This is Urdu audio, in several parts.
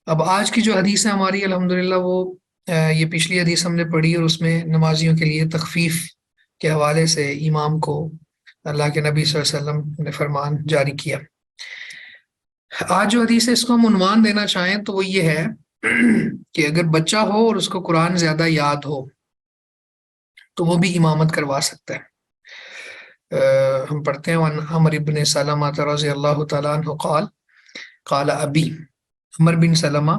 اب آج کی جو حدیث ہے ہماری الحمدللہ وہ یہ پچھلی حدیث ہم نے پڑھی اور اس میں نمازیوں کے لیے تخفیف کے حوالے سے امام کو اللہ کے نبی صلی اللہ علیہ وسلم نے فرمان جاری کیا۔ آج جو حدیث ہے اس کو ہم عنوان دینا چاہیں تو وہ یہ ہے کہ اگر بچہ ہو اور اس کو قرآن زیادہ یاد ہو تو وہ بھی امامت کروا سکتا ہے۔ ہم پڑھتے ہیں وَعَنْ عَمْرِ بْنِ سَلَمَةَ رضی اللہ تعالیٰ عنہ قال قال ابی، عمر بن سلمہ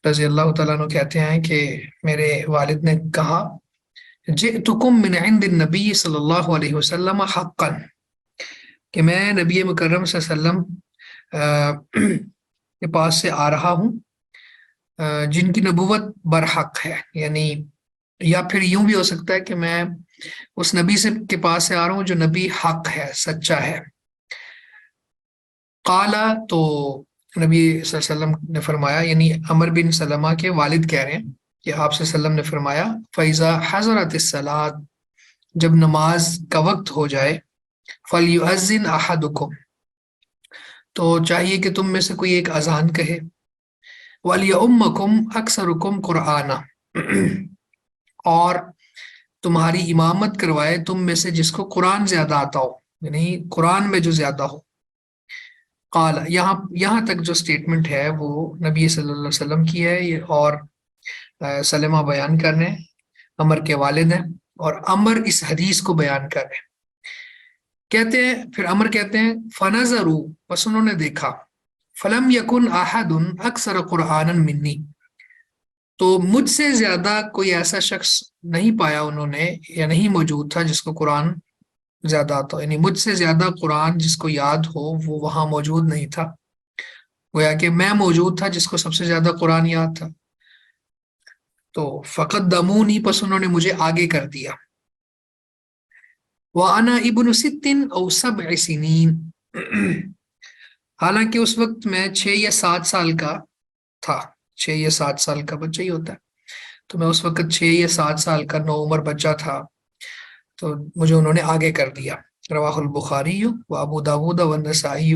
رضی اللہ تعالیٰ عنہ کہتے ہیں کہ میرے والد نے کہا جئتکم من عند النبی صلی اللہ علیہ وسلم حقا، کہ میں نبی مکرم صلی اللہ علیہ وسلم کے پاس سے آ رہا ہوں جن کی نبوت برحق ہے، یعنی یا پھر یوں بھی ہو سکتا ہے کہ میں اس نبی سے کے پاس سے آ رہا ہوں جو نبی حق ہے، سچا ہے۔ قالا، تو نبی صلی اللہ علیہ وسلم نے فرمایا، یعنی عمر بن سلمہ کے والد کہہ رہے ہیں کہ آپ صلی اللہ علیہ وسلم نے فرمایا فَإِذَا حَضَرَتِ الصَّلَاةُ، جب نماز کا وقت ہو جائے، فَلْيُؤَذِّنْ أَحَدُكُمْ، تو چاہیے کہ تم میں سے کوئی ایک اذان کہے، وَلْيَؤُمَّكُمْ أَكْثَرُكُمْ قُرْآنًا، اور تمہاری امامت کروائے تم میں سے جس کو قرآن زیادہ آتا ہو، یعنی قرآن میں جو زیادہ ہو۔ قال، یہاں تک جو سٹیٹمنٹ ہے وہ نبی صلی اللہ علیہ وسلم کی ہے، اور سلمہ بیان کر رہے ہیں، عمر کے والد ہیں، اور عمر اس حدیث کو بیان کر رہے ہیں۔ کہتے ہیں پھر عمر کہتے ہیں فنظروا، پس انہوں نے دیکھا، فلم یکن احد اکثر قرآنا منی، تو مجھ سے زیادہ کوئی ایسا شخص نہیں پایا انہوں نے، یا نہیں موجود تھا جس کو قرآن زیادہ آتا ہو، یعنی مجھ سے زیادہ قرآن جس کو یاد ہو وہ وہاں موجود نہیں تھا، گویا کہ میں موجود تھا جس کو سب سے زیادہ قرآن یاد تھا۔ تو فقدمونی، پس انہوں نے مجھے آگے کر دیا، وَأَنَا ابن ست او 7 سنین، حالانکہ اس وقت میں 6 یا 7 سال کا تھا، 6 یا 7 سال کا بچہ ہی ہوتا ہے، تو میں اس وقت 6 یا 7 سال کا نوعمر بچہ تھا، تو مجھے انہوں نے آگے کر دیا۔ رواہ البخاری و ابو داود و نسائی،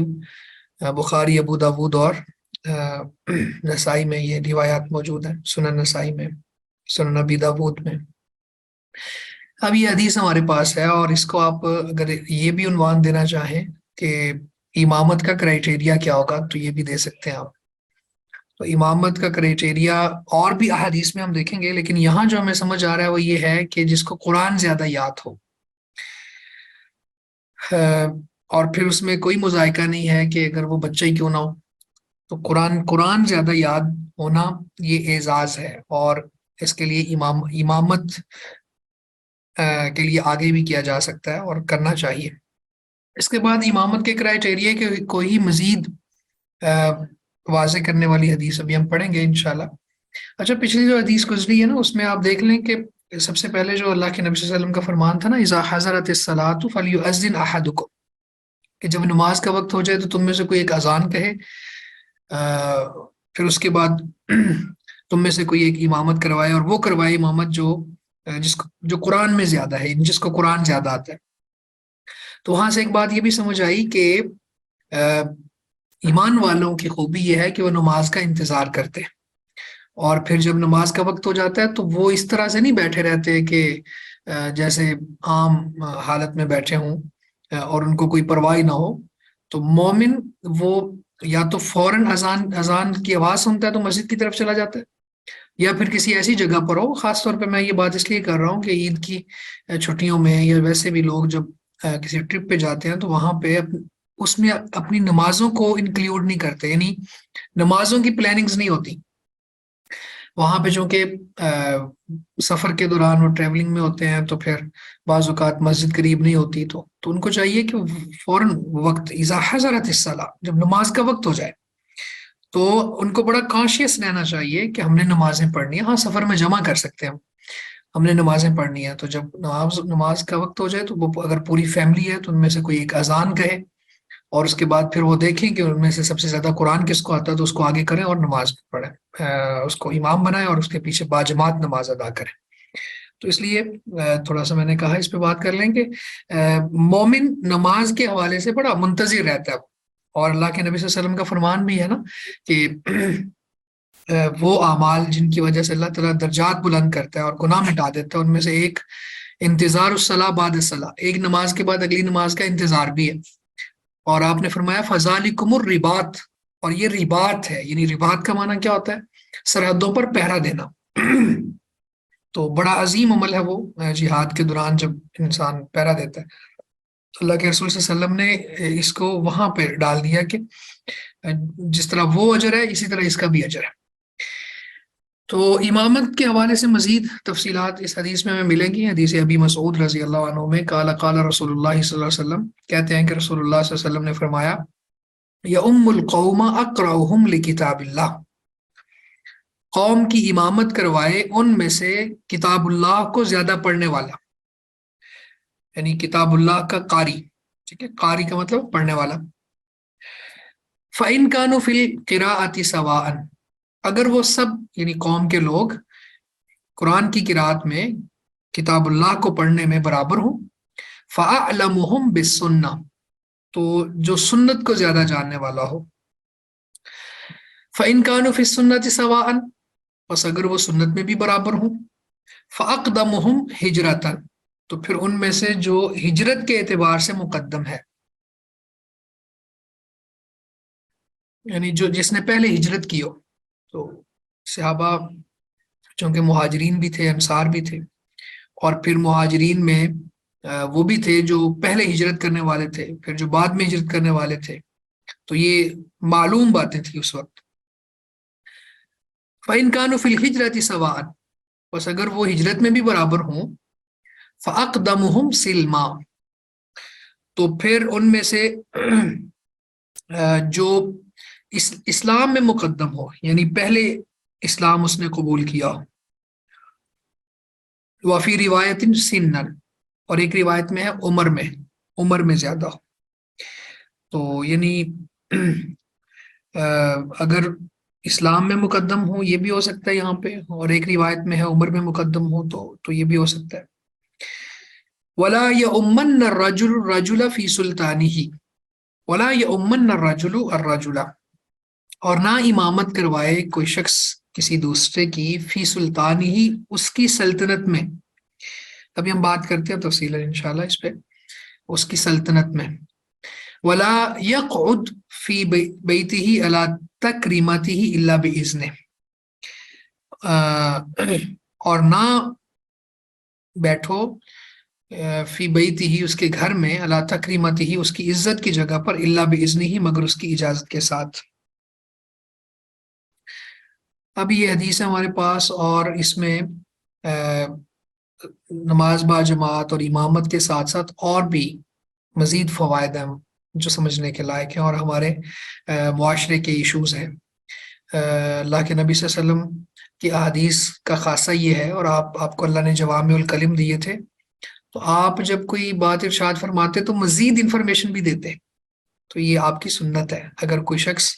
بخاری، ابو داود اور نسائی میں یہ روایات موجود ہیں، سنن نسائی میں، سنن ابی داود میں۔ اب یہ حدیث ہمارے پاس ہے، اور اس کو آپ اگر یہ بھی عنوان دینا چاہیں کہ امامت کا کرائٹیریا کیا ہوگا تو یہ بھی دے سکتے ہیں آپ۔ تو امامت کا کرائٹیریا اور بھی احادیث میں ہم دیکھیں گے، لیکن یہاں جو ہمیں سمجھ آ رہا ہے وہ یہ ہے کہ جس کو قرآن زیادہ یاد ہو، اور پھر اس میں کوئی مذائقہ نہیں ہے کہ اگر وہ بچہ ہی کیوں نہ ہو، تو قرآن زیادہ یاد ہونا یہ اعزاز ہے، اور اس کے لیے امامت کے لیے آگے بھی کیا جا سکتا ہے اور کرنا چاہیے۔ اس کے بعد امامت کے کرائٹیریا کے کوئی مزید واضح کرنے والی حدیث ابھی ہم پڑھیں گے انشاءاللہ۔ اچھا، پچھلی جو حدیث گزری ہے نا اس میں آپ دیکھ لیں کہ سب سے پہلے جو اللہ کے نبی صلی اللہ علیہ وسلم کا فرمان تھا نا، اذا حضرت الصلاۃ فلیؤذن احدکم، کہ جب نماز کا وقت ہو جائے تو تم میں سے کوئی ایک اذان کہے، پھر اس کے بعد تم میں سے کوئی ایک امامت کروائے، اور وہ کروائے امامت جو قرآن میں زیادہ ہے، جس کو قرآن زیادہ آتا ہے۔ تو وہاں سے ایک بات یہ بھی سمجھ آئی کہ ایمان والوں کی خوبی یہ ہے کہ وہ نماز کا انتظار کرتے ہیں، اور پھر جب نماز کا وقت ہو جاتا ہے تو وہ اس طرح سے نہیں بیٹھے رہتے کہ جیسے عام حالت میں بیٹھے ہوں اور ان کو کوئی پرواہ نہ ہو۔ تو مومن وہ یا تو فوراً اذان کی آواز سنتا ہے تو مسجد کی طرف چلا جاتا ہے، یا پھر کسی ایسی جگہ پر ہو، خاص طور پہ میں یہ بات اس لیے کر رہا ہوں کہ عید کی چھٹیوں میں یا ویسے بھی لوگ جب کسی ٹرپ پہ جاتے ہیں تو وہاں پہ اس میں اپنی نمازوں کو انکلیوڈ نہیں کرتے، یعنی نمازوں کی پلاننگز نہیں ہوتی وہاں پہ، چونکہ سفر کے دوران وہ ٹریولنگ میں ہوتے ہیں، تو پھر بعض اوقات مسجد قریب نہیں ہوتی، تو ان کو چاہیے کہ فوراً وقت اذا حضرت الصلاۃ، جب نماز کا وقت ہو جائے تو ان کو بڑا کانشیس رہنا چاہیے کہ ہم نے نمازیں پڑھنی ہیں۔ ہاں، سفر میں جمع کر سکتے ہیں ہم نے نمازیں پڑھنی ہیں، تو جب نماز کا وقت ہو جائے تو وہ اگر پوری فیملی ہے تو ان میں سے کوئی ایک اذان کہے، اور اس کے بعد پھر وہ دیکھیں کہ ان میں سے سب سے زیادہ قرآن کس کو آتا ہے تو اس کو آگے کریں اور نماز پڑھیں، اس کو امام بنائیں اور اس کے پیچھے باجماعت نماز ادا کریں۔ تو اس لیے تھوڑا سا میں نے کہا اس پہ بات کر لیں کہ مومن نماز کے حوالے سے بڑا منتظر رہتا ہے، اور اللہ کے نبی صلی اللہ علیہ وسلم کا فرمان بھی ہے نا کہ وہ اعمال جن کی وجہ سے اللہ تعالیٰ درجات بلند کرتا ہے اور گناہ مٹا دیتا ہے، ان میں سے ایک انتظار الصلاح بعد الصلاح، ایک نماز کے بعد اگلی نماز کا انتظار بھی ہے۔ اور آپ نے فرمایا فذالکم الرباط، اور یہ رباط ہے، یعنی رباط کا معنی کیا ہوتا ہے؟ سرحدوں پر پہرا دینا۔ تو بڑا عظیم عمل ہے وہ، جہاد کے دوران جب انسان پہرا دیتا ہے۔ تو اللہ کے رسول صلی اللہ علیہ وسلم نے اس کو وہاں پہ ڈال دیا کہ جس طرح وہ اجر ہے اسی طرح اس کا بھی اجر ہے۔ تو امامت کے حوالے سے مزید تفصیلات اس حدیث میں ہمیں ملیں گی۔ حدیث ابی مسعود رضی اللہ عنہ میں قال رسول اللہ صلی اللہ علیہ وسلم، کہتے ہیں کہ رسول اللہ صلی اللہ علیہ وسلم نے فرمایا یؤم القوم اقرأہم لکتاب اللہ، قوم کی امامت کروائے ان میں سے کتاب اللہ کو زیادہ پڑھنے والا، یعنی کتاب اللہ کا قاری، ٹھیک ہے، قاری کا مطلب پڑھنے والا۔ فَإِن كَانُوا فِي الْقِرَاءَةِ سَوَاءً، اگر وہ سب یعنی قوم کے لوگ قرآن کی قرات میں کتاب اللہ کو پڑھنے میں برابر ہوں، فَأَعْلَمُهُمْ بِالسُّنَّةِ، تو جو سنت کو زیادہ جاننے والا ہو۔ فَإِن كَانُوا فِي السُّنَّةِ سَوَاءً، بس اگر وہ سنت میں بھی برابر ہوں، فَأَقْدَمُهُمْ ہجرتاً، تو پھر ان میں سے جو ہجرت کے اعتبار سے مقدم ہے، یعنی جو جس نے پہلے ہجرت کی ہو۔ تو صحابہ چونکہ مہاجرین بھی تھے، انصار بھی تھے، اور پھر مہاجرین میں وہ بھی تھے جو پہلے ہجرت کرنے والے تھے، پھر جو بعد میں ہجرت کرنے والے تھے، تو یہ معلوم باتیں تھیں اس وقت۔ فَإِن كَانُوا فِي الْهِجْرَةِ سَوَاءً، بس اگر وہ ہجرت میں بھی برابر ہوں، فَأَقْدَمُهُمْ سِلْمًا، تو پھر ان میں سے جو اسلام میں مقدم ہو، یعنی پہلے اسلام اس نے قبول کیا ہو۔ وفی روایت سنن، اور ایک روایت میں ہے عمر میں زیادہ ہو۔ تو یعنی اگر اسلام میں مقدم ہو یہ بھی ہو سکتا ہے یہاں پہ، اور ایک روایت میں ہے عمر میں مقدم ہو تو یہ بھی ہو سکتا ہے۔ ولا یؤمن الرجل الرجل فی سلطانہ، ولا یؤمن الرجل الرجل، اور نہ امامت کروائے کوئی شخص کسی دوسرے کی فی سلطان ہی، اس کی سلطنت میں۔ ابھی ہم بات کرتے ہیں تفصیل انشاءاللہ اس پہ، اس کی سلطنت میں۔ ولا یقعد فی بیتہ علی تکریمتہ الا باذنہ، اور نہ بیٹھو فی بیتہ، اس کے گھر میں، علی تکریمتہ، اس کی عزت کی جگہ پر، الا باذنہ، مگر اس کی اجازت کے ساتھ۔ اب یہ حدیث ہے ہمارے پاس، اور اس میں نماز با جماعت اور امامت کے ساتھ ساتھ اور بھی مزید فوائد ہیں جو سمجھنے کے لائق ہیں، اور ہمارے معاشرے کے ایشوز ہیں۔ اللہ کے نبی صلی اللہ علیہ وسلم کی احادیث کا خاصہ یہ ہے، اور آپ کو اللہ نے جوامع الکلم دیے تھے، تو آپ جب کوئی بات ارشاد فرماتے تو مزید انفارمیشن بھی دیتے، تو یہ آپ کی سنت ہے۔ اگر کوئی شخص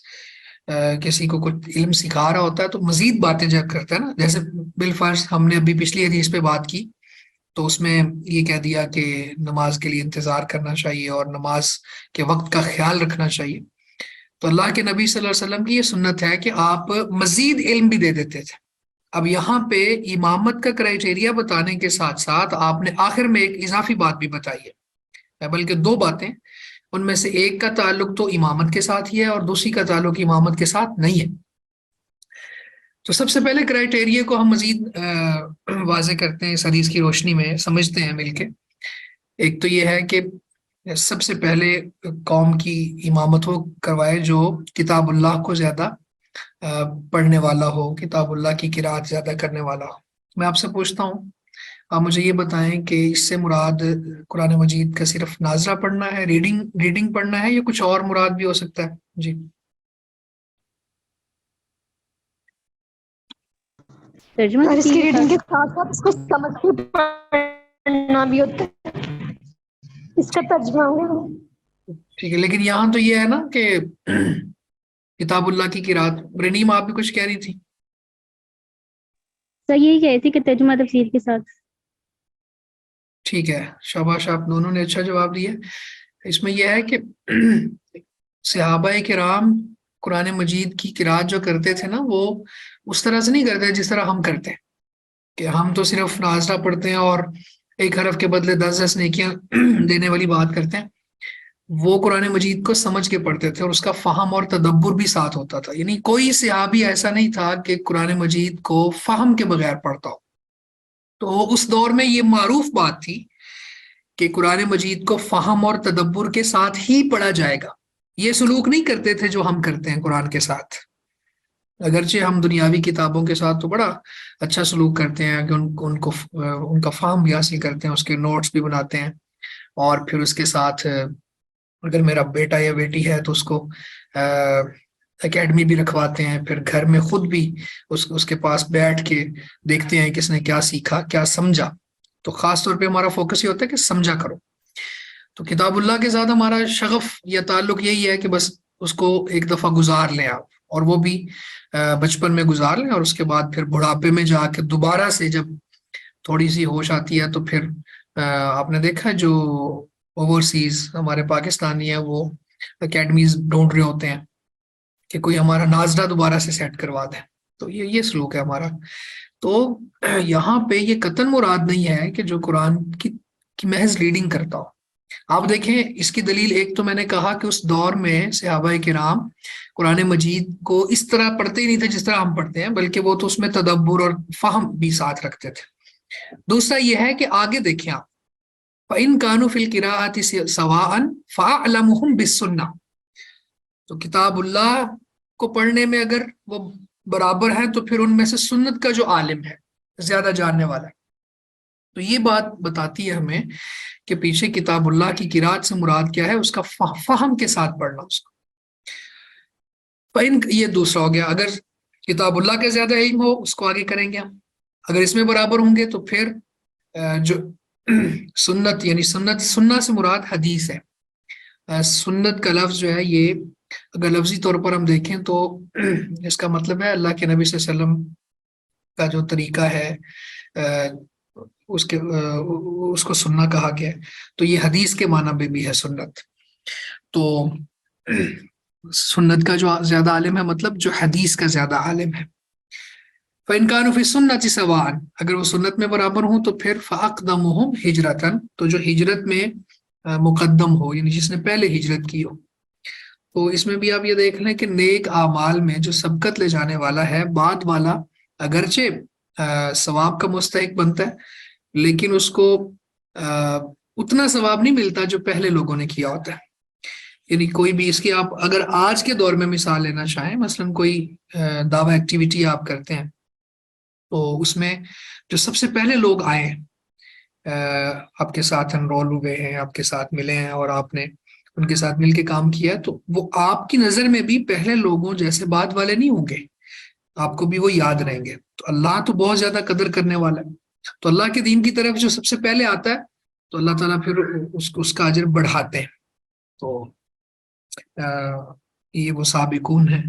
کسی کو کچھ علم سکھا رہا ہوتا ہے تو مزید باتیں جب کرتا ہے نا، جیسے بالفرض ہم نے ابھی پچھلی حدیث پہ بات کی، تو اس میں یہ کہہ دیا کہ نماز کے لیے انتظار کرنا چاہیے اور نماز کے وقت کا خیال رکھنا چاہیے، تو اللہ کے نبی صلی اللہ علیہ وسلم کی یہ سنت ہے کہ آپ مزید علم بھی دے دیتے تھے۔ اب یہاں پہ امامت کا کرائٹیریا بتانے کے ساتھ ساتھ آپ نے آخر میں ایک اضافی بات بھی بتائی ہے، بلکہ دو باتیں، ان میں سے ایک کا تعلق تو امامت کے ساتھ ہی ہے اور دوسری کا تعلق امامت کے ساتھ نہیں ہے۔ تو سب سے پہلے کرائٹیریا کو ہم مزید واضح کرتے ہیں اس حدیث کی روشنی میں، سمجھتے ہیں مل کے۔ ایک تو یہ ہے کہ سب سے پہلے قوم کی امامت وہ کروائے جو کتاب اللہ کو زیادہ پڑھنے والا ہو، کتاب اللہ کی قرات زیادہ کرنے والا ہو۔ میں آپ سے پوچھتا ہوں، آپ مجھے یہ بتائیں کہ اس سے مراد قرآن مجید کا صرف ناظرہ پڑھنا ہے، ریڈنگ پڑھنا ہے، یا کچھ اور مراد بھی ہو سکتا ہے؟ جی ترجمہ اور اس کی ریڈنگ کے ساتھ ساتھ اس کو سمجھ کے پڑھنا بھی ہوتا ہے، اس کا ترجمہ ہوگا۔ ٹھیک ہے، لیکن یہاں تو یہ ہے نا کہ کتاب اللہ کی قرات۔ رنیم آپ بھی کچھ کہہ رہی تھی؟ سر یہی کہہ رہی تھی کہ ترجمہ تفسیر کے ساتھ۔ ٹھیک ہے، شاباش، آپ دونوں نے اچھا جواب دیا۔ اس میں یہ ہے کہ صحابہ کرام قرآن مجید کی قرات جو کرتے تھے نا وہ اس طرح سے نہیں کرتے جس طرح ہم کرتے ہیں، کہ ہم تو صرف نازلہ پڑھتے ہیں اور ایک حرف کے بدلے 10 نیکیاں دینے والی بات کرتے ہیں۔ وہ قرآن مجید کو سمجھ کے پڑھتے تھے اور اس کا فہم اور تدبر بھی ساتھ ہوتا تھا، یعنی کوئی صحابی ایسا نہیں تھا کہ قرآن مجید کو فہم کے بغیر پڑھتا ہو۔ تو اس دور میں یہ معروف بات تھی کہ قرآن مجید کو فہم اور تدبر کے ساتھ ہی پڑھا جائے گا۔ یہ سلوک نہیں کرتے تھے جو ہم کرتے ہیں قرآن کے ساتھ، اگرچہ ہم دنیاوی کتابوں کے ساتھ تو بڑا اچھا سلوک کرتے ہیں کہ ان کا فہم بھی حاصل کرتے ہیں، اس کے نوٹس بھی بناتے ہیں، اور پھر اس کے ساتھ اگر میرا بیٹا یا بیٹی ہے تو اس کو اکیڈمی بھی رکھواتے ہیں، پھر گھر میں خود بھی اس کے پاس بیٹھ کے دیکھتے ہیں کس نے کیا سیکھا کیا سمجھا۔ تو خاص طور پہ ہمارا فوکس یہ ہوتا ہے کہ سمجھا کرو۔ تو کتاب اللہ کے ساتھ ہمارا شغف یا تعلق یہی ہے کہ بس اس کو ایک دفعہ گزار لیں آپ، اور وہ بھی بچپن میں گزار لیں، اور اس کے بعد پھر بڑھاپے میں جا کے دوبارہ سے جب تھوڑی سی ہوش آتی ہے تو پھر آپ نے دیکھا جو اوورسیز ہمارے پاکستانی ہیں وہ اکیڈمیز ڈھونڈ رہے ہوتے ہیں کہ کوئی ہمارا نازلہ دوبارہ سے سیٹ کروا دے۔ تو یہ سلوک ہے ہمارا۔ تو یہاں پہ یہ قطعاً مراد نہیں ہے کہ جو قرآن کی محض ریڈنگ کرتا ہو۔ آپ دیکھیں اس کی دلیل ایک تو میں نے کہا کہ اس دور میں صحابہ کرام قرآن مجید کو اس طرح پڑھتے ہی نہیں تھے جس طرح ہم پڑھتے ہیں، بلکہ وہ تو اس میں تدبر اور فہم بھی ساتھ رکھتے تھے۔ دوسرا یہ ہے کہ آگے دیکھیں آپ، فَإِن كَانُوا فِي الْقِرَاءَةِ سَوَاءً فَأَعْلَمُهُمْ بِالسُّنَّةِ، تو کتاب اللہ کو پڑھنے میں اگر وہ برابر ہیں تو پھر ان میں سے سنت کا جو عالم ہے، زیادہ جاننے والا ہے۔ تو یہ بات بتاتی ہے ہمیں کہ پیچھے کتاب اللہ کی قرات سے مراد کیا ہے، اس کا فہم کے ساتھ پڑھنا اس کو۔ یہ دوسرا ہو گیا، اگر کتاب اللہ کا زیادہ علم ہو اس کو آگے کریں گے ہم، اگر اس میں برابر ہوں گے تو پھر جو سنت، یعنی سننا سے مراد حدیث ہے۔ سنت کا لفظ جو ہے یہ اگر لفظی طور پر ہم دیکھیں تو اس کا مطلب ہے اللہ کے نبی صلی اللہ علیہ وسلم کا جو طریقہ ہے اس کو سننا کہا گیا ہے۔ تو یہ حدیث کے معنی میں بھی ہے سنت۔ تو سنت کا جو زیادہ عالم ہے مطلب جو حدیث کا زیادہ عالم ہے۔ فَإِن كَانُوا فِي السُّنَّةِ سَوَاءً، اگر وہ سنت میں برابر ہوں تو پھر فَأَقْدَمُهُمْ ہجرتاً، تو جو ہجرت میں مقدم ہو، یعنی جس نے پہلے ہجرت کی ہو۔ تو اس میں بھی آپ یہ دیکھ لیں کہ نیک اعمال میں جو سبقت لے جانے والا ہے، بعد والا اگرچہ ثواب کا مستحق بنتا ہے لیکن اس کو اتنا ثواب نہیں ملتا جو پہلے لوگوں نے کیا ہوتا ہے۔ یعنی کوئی بھی اس کی آپ اگر آج کے دور میں مثال لینا چاہیں، مثلا کوئی دعوی ایکٹیویٹی آپ کرتے ہیں تو اس میں جو سب سے پہلے لوگ آئے ہیں، آپ کے ساتھ انرول ہوئے ہیں، آپ کے ساتھ ملے ہیں اور آپ نے ان کے ساتھ مل کے کام کیا، تو وہ آپ کی نظر میں بھی پہلے لوگوں جیسے بعد والے نہیں ہوں گے، آپ کو بھی وہ یاد رہیں گے۔ تو اللہ تو بہت زیادہ قدر کرنے والا ہے، تو اللہ کے دین کی طرف جو سب سے پہلے آتا ہے تو اللہ تعالیٰ پھر اس کا اجر بڑھاتے ہیں۔ تو یہ وہ سابقون ہیں۔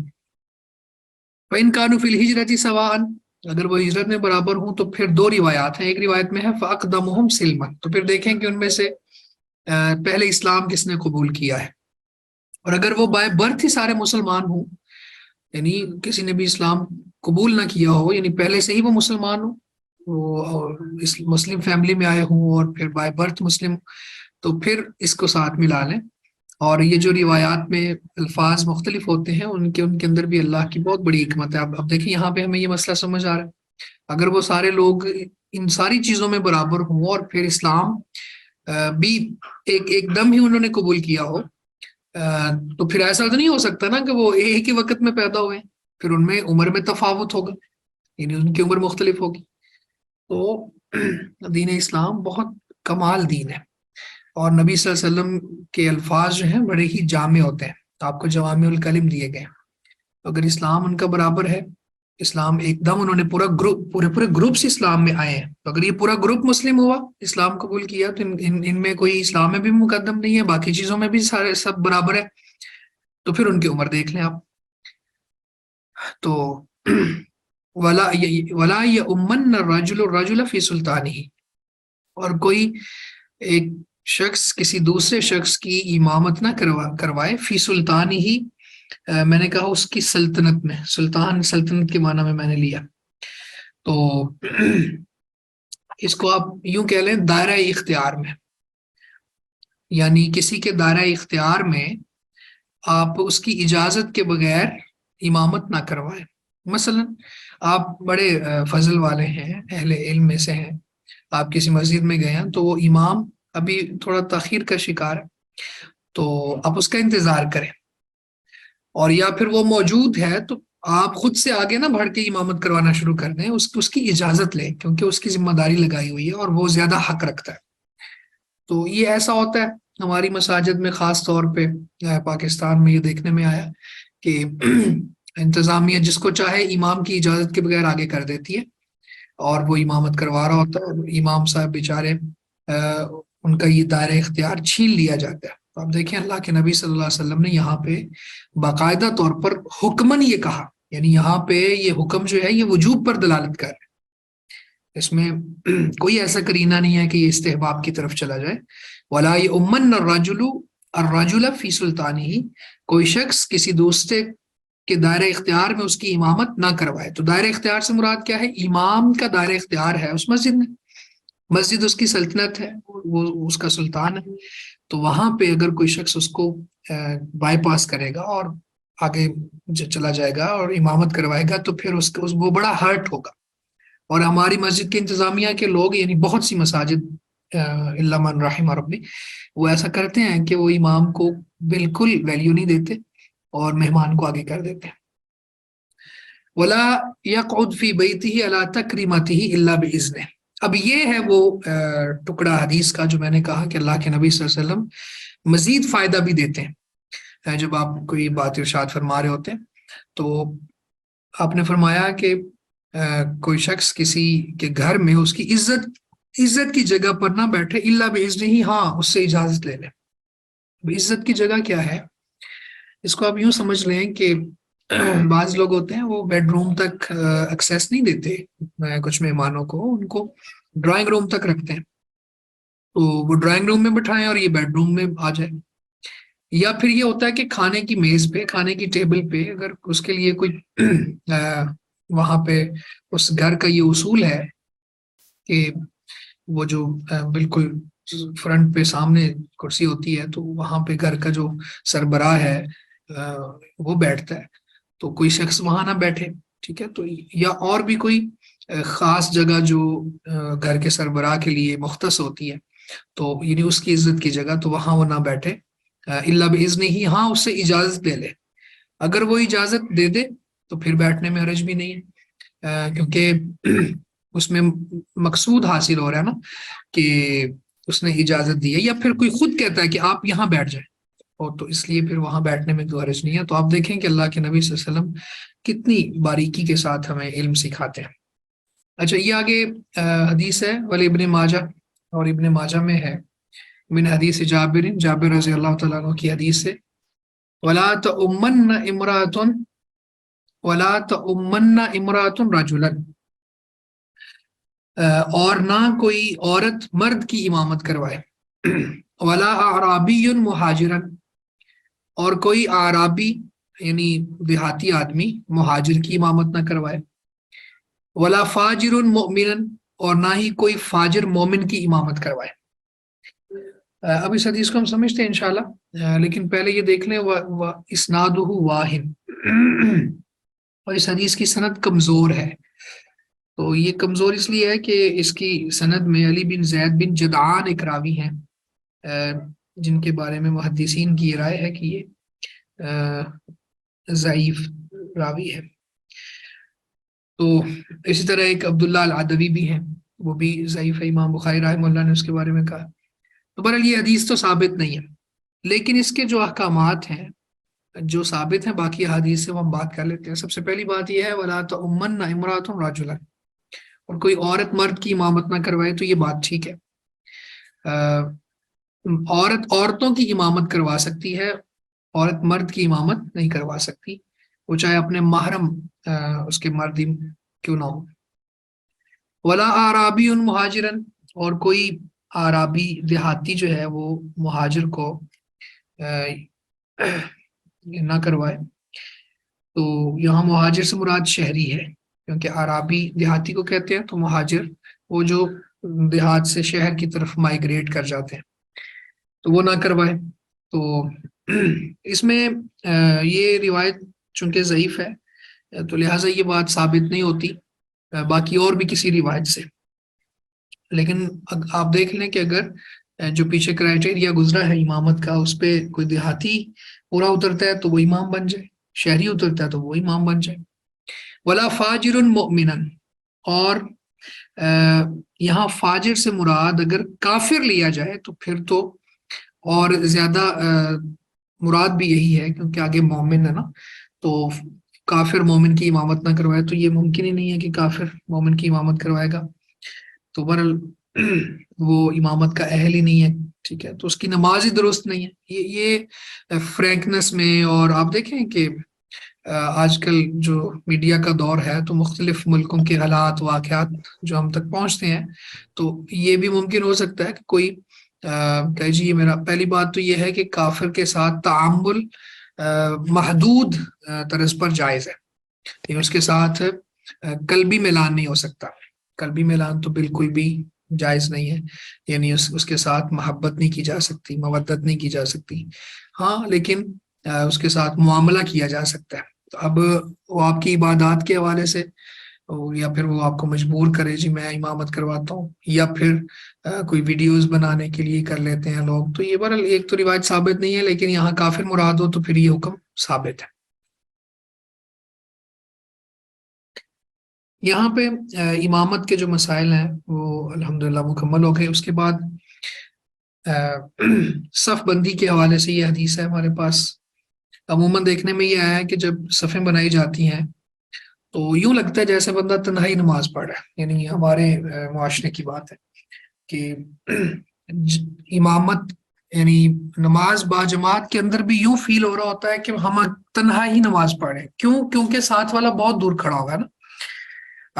فَإِن كَانُوا فِي الْهِجْرَةِ سَوَاءً، اگر وہ ہجرت میں برابر ہوں تو پھر دو روایات ہیں، ایک روایت میں ہے فَأَقْدَمُهُمْ سِلْمًا، تو پھر دیکھیں کہ ان میں سے پہلے اسلام کس نے قبول کیا ہے، اور اگر وہ بائی برتھ ہی سارے مسلمان ہوں، یعنی کسی نے بھی اسلام قبول نہ کیا ہو، یعنی پہلے سے ہی وہ مسلمان ہوں، وہ مسلم فیملی میں آئے ہوں اور پھر بائی برتھ مسلم، تو پھر اس کو ساتھ ملا لیں۔ اور یہ جو روایات میں الفاظ مختلف ہوتے ہیں ان کے اندر بھی اللہ کی بہت بڑی حکمت ہے۔ اب دیکھیں یہاں پہ ہمیں یہ مسئلہ سمجھ آ رہا ہے، اگر وہ سارے لوگ ان ساری چیزوں میں برابر ہوں اور پھر اسلام بھی ایک دم ہی انہوں نے قبول کیا ہو، تو پھر ایسا تو نہیں ہو سکتا نا کہ وہ ایک ہی وقت میں پیدا ہوئے، پھر ان میں عمر میں تفاوت ہوگا، یعنی ان کی عمر مختلف ہوگی۔ تو دین اسلام بہت کمال دین ہے، اور نبی صلی اللہ علیہ وسلم کے الفاظ جو ہیں بڑے ہی جامع ہوتے ہیں، آپ کو جوامع الکلم دیے گئے۔ اگر اسلام ان کا برابر ہے، اسلام ایک دم انہوں نے پورے گروپ سے اسلام میں آئے ہیں، تو اگر یہ پورا گروپ مسلم ہوا، اسلام قبول کیا، تو ان میں کوئی اسلام میں بھی مقدم نہیں ہے، باقی چیزوں میں بھی سارے سب برابر ہے، تو پھر ان کی عمر دیکھ لیں آپ۔ تو ولا يؤمن الرجل الرجل في سلطانه، اور کوئی ایک شخص کسی دوسرے شخص کی امامت نہ کروائے فی سلطان ہی، میں نے کہا اس کی سلطنت میں، سلطان سلطنت کے معنی میں نے لیا، تو اس کو آپ یوں کہہ لیں دائرہ اختیار میں، یعنی کسی کے دائرہ اختیار میں آپ اس کی اجازت کے بغیر امامت نہ کروائیں۔ مثلا آپ بڑے فضل والے ہیں، اہل علم میں سے ہیں، آپ کسی مسجد میں گئے ہیں تو وہ امام ابھی تھوڑا تاخیر کا شکار ہے، تو آپ اس کا انتظار کریں، اور یا پھر وہ موجود ہے تو آپ خود سے آگے نہ بڑھ کے امامت کروانا شروع کر دیں، اس کی اجازت لیں، کیونکہ اس کی ذمہ داری لگائی ہوئی ہے اور وہ زیادہ حق رکھتا ہے۔ تو یہ ایسا ہوتا ہے ہماری مساجد میں، خاص طور پہ پاکستان میں یہ دیکھنے میں آیا کہ انتظامیہ جس کو چاہے امام کی اجازت کے بغیر آگے کر دیتی ہے، اور وہ امامت کروا رہا ہوتا ہے، امام صاحب بیچارے ان کا یہ دائرہ اختیار چھین لیا جاتا ہے۔ تو آپ دیکھیں اللہ کے نبی صلی اللہ علیہ وسلم نے یہاں پہ باقاعدہ طور پر حکمن یہ کہا، یعنی یہاں پہ یہ حکم جو ہے یہ وجوب پر دلالت کر رہا ہے، اس میں کوئی ایسا کرینہ نہیں ہے کہ یہ استحباب کی طرف چلا جائے۔ وَلَا يُؤْمَنَّ الرَّجُلَ فِي سُلْطَانِهِ، کوئی شخص کسی دوسرے کے دائرہ اختیار میں اس کی امامت نہ کروائے۔ تو دائرہ اختیار سے مراد کیا ہے؟ امام کا دائرہ اختیار ہے اس مسجد میں، مسجد اس کی سلطنت ہے، وہ اس کا سلطان ہے، تو وہاں پہ اگر کوئی شخص اس کو بائی پاس کرے گا اور آگے چلا جائے گا اور امامت کروائے گا، تو پھر وہ بڑا ہرٹ ہوگا۔ اور ہماری مسجد کے انتظامیہ کے لوگ، یعنی بہت سی مساجد الا من رحم ربی، وہ ایسا کرتے ہیں کہ وہ امام کو بالکل ویلیو نہیں دیتے اور مہمان کو آگے کر دیتے ہیں۔ وَلَا يَقْعُدْ فِي بَيْتِهِ عَلَىٰ تَكْرِيمَتِهِ إِلَّا بِإِذْنِهِ۔ اب یہ ہے وہ ٹکڑا حدیث کا جو میں نے کہا کہ اللہ کے نبی صلی اللہ علیہ وسلم مزید فائدہ بھی دیتے ہیں جب آپ کوئی بات ارشاد فرما رہے ہوتے ہیں، تو آپ نے فرمایا کہ کوئی شخص کسی کے گھر میں اس کی عزت کی جگہ پر نہ بیٹھے الا باذنہ، ہاں اس سے اجازت لے لیں۔ عزت کی جگہ کیا ہے؟ اس کو آپ یوں سمجھ لیں کہ بعض لوگ ہوتے ہیں وہ بیڈ روم تک ایکسیس نہیں دیتے کچھ مہمانوں کو، ان کو ڈرائنگ روم تک رکھتے ہیں، تو وہ ڈرائنگ روم میں بٹھائیں اور یہ بیڈ روم میں آ جائیں۔ یا پھر یہ ہوتا ہے کہ کھانے کی میز پہ، کھانے کی ٹیبل پہ اگر اس کے لیے کوئی وہاں پہ اس گھر کا یہ اصول ہے کہ وہ جو بالکل فرنٹ پہ سامنے کرسی ہوتی ہے، تو وہاں پہ گھر کا جو سربراہ ہے وہ بیٹھتا ہے، تو کوئی شخص وہاں نہ بیٹھے، ٹھیک ہے؟ تو یا اور بھی کوئی خاص جگہ جو گھر کے سربراہ کے لیے مختص ہوتی ہے، تو یعنی اس کی عزت کی جگہ، تو وہاں وہ نہ بیٹھے الا باذنہ، ہاں اس سے اجازت لے لے۔ اگر وہ اجازت دے دے تو پھر بیٹھنے میں حرج بھی نہیں ہے، کیونکہ اس میں مقصود حاصل ہو رہا ہے نا کہ اس نے اجازت دی ہے، یا پھر کوئی خود کہتا ہے کہ آپ یہاں بیٹھ جائیں، اور تو اس لیے پھر وہاں بیٹھنے میں کوئی حرج نہیں ہے۔ تو آپ دیکھیں کہ اللہ کے نبی صلی اللہ علیہ وسلم کتنی باریکی کے ساتھ ہمیں علم سکھاتے ہیں۔ اچھا، یہ آگے حدیث ہے ولی ابن ماجہ، اور ابن ماجہ میں ہے من حدیث جابر رضی اللہ تعالیٰ عنہ کی حدیث سے، وَلَا تَؤُمَّنَّ امرأة رجلا، اور نہ کوئی عورت مرد کی امامت کروائے، وَلَا أَعْرَابِيٌّ مُحَاجِرًا، اور کوئی اعرابی یعنی دیہاتی آدمی مہاجر کی امامت نہ کروائے، وَلَا فَاجِرٌ مُؤْمِنًا، اور نہ ہی کوئی فاجر مومن کی امامت کروائے۔ اب اس حدیث کو ہم سمجھتے ہیں انشاءاللہ، لیکن پہلے یہ دیکھ لیں اسنادہ واہن، اور اس حدیث کی سند کمزور ہے۔ تو یہ کمزور اس لیے ہے کہ اس کی سند میں علی بن زید بن جدعان ایک راوی ہیں، جن کے بارے میں محدثین کی رائے ہے کہ یہ ضعیف راوی ہے۔ تو اسی طرح ایک عبداللہ العدوی بھی ہیں، وہ بھی ضعیف ہے، امام بخاری رحمہ اللہ نے اس کے بارے میں کہا۔ تو بہرحال یہ حدیث تو ثابت نہیں ہے، لیکن اس کے جو احکامات ہیں جو ثابت ہیں باقی حدیث سے، وہ ہم بات کر لیتے ہیں۔ سب سے پہلی بات یہ ہے وَلَا تَؤُمَّنَّ امرأة رجلا، اور کوئی عورت مرد کی امامت نہ کروائے، تو یہ بات ٹھیک ہے۔ عورت عورتوں کی امامت کروا سکتی ہے، عورت مرد کی امامت نہیں کروا سکتی، وہ چاہے اپنے محرم اس کے مرد کیوں نہ ہو۔ وَلَا أَعْرَابِيٌّ مُحَاجِرًا، اور کوئی اعرابی دیہاتی جو ہے وہ مہاجر کو نہ کروائے۔ تو یہاں مہاجر سے مراد شہری ہے، کیونکہ عرابی دیہاتی کو کہتے ہیں، تو مہاجر وہ جو دیہات سے شہر کی طرف مائگریٹ کر جاتے ہیں، تو وہ نہ کروائے۔ تو اس میں یہ روایت چونکہ ضعیف ہے، تو لہٰذا یہ بات ثابت نہیں ہوتی باقی اور بھی کسی روایت سے۔ لیکن آپ دیکھ لیں کہ اگر جو پیچھے کرائٹیریا گزرا ہے امامت کا، اس پہ کوئی دیہاتی پورا اترتا ہے تو وہ امام بن جائے، شہری اترتا ہے تو وہ امام بن جائے۔ ولا فاجر مؤمنا، اور یہاں فاجر سے مراد اگر کافر لیا جائے تو پھر تو اور زیادہ مراد بھی یہی ہے، کیونکہ آگے مومن ہے نا، تو کافر مومن کی امامت نہ کروائے تو یہ ممکن ہی نہیں ہے کہ کافر مومن کی امامت کروائے گا، تو بہرحال وہ امامت کا اہل ہی نہیں ہے، ٹھیک ہے، تو اس کی نماز ہی درست نہیں ہے۔ یہ فرینکنس میں، اور آپ دیکھیں کہ آج کل جو میڈیا کا دور ہے تو مختلف ملکوں کے حالات واقعات جو ہم تک پہنچتے ہیں، تو یہ بھی ممکن ہو سکتا ہے کہ کوئی کہ جی میرا پہلی بات تو یہ ہے کہ کافر کے ساتھ تعامل محدود طرز پر جائز ہے، اس کے ساتھ قلبی ملان نہیں ہو سکتا، قلبی ملان تو بالکل بھی جائز نہیں ہے، یعنی اس کے ساتھ محبت نہیں کی جا سکتی، مودت نہیں کی جا سکتی، ہاں لیکن اس کے ساتھ معاملہ کیا جا سکتا ہے۔ تو اب وہ آپ کی عبادات کے حوالے سے، یا پھر وہ آپ کو مجبور کرے جی میں امامت کرواتا ہوں، یا پھر کوئی ویڈیوز بنانے کے لیے کر لیتے ہیں لوگ، تو یہ بہرحال ایک تو روایت ثابت نہیں ہے، لیکن یہاں کافر مراد ہو تو پھر یہ حکم ثابت ہے۔ یہاں پہ امامت کے جو مسائل ہیں وہ الحمدللہ مکمل ہو گئے۔ اس کے بعد صف بندی کے حوالے سے یہ حدیث ہے ہمارے پاس۔ عموماً دیکھنے میں یہ آیا ہے کہ جب صفیں بنائی جاتی ہیں تو یوں لگتا ہے جیسے بندہ تنہائی نماز پڑھ رہا ہے، یعنی ہمارے معاشرے کی بات ہے کہ امامت یعنی نماز با جماعت کے اندر بھی یوں فیل ہو رہا ہوتا ہے کہ ہم تنہا ہی نماز پڑھ رہے ہیں، کیوں؟ کیونکہ ساتھ والا بہت دور کھڑا ہوگا نا۔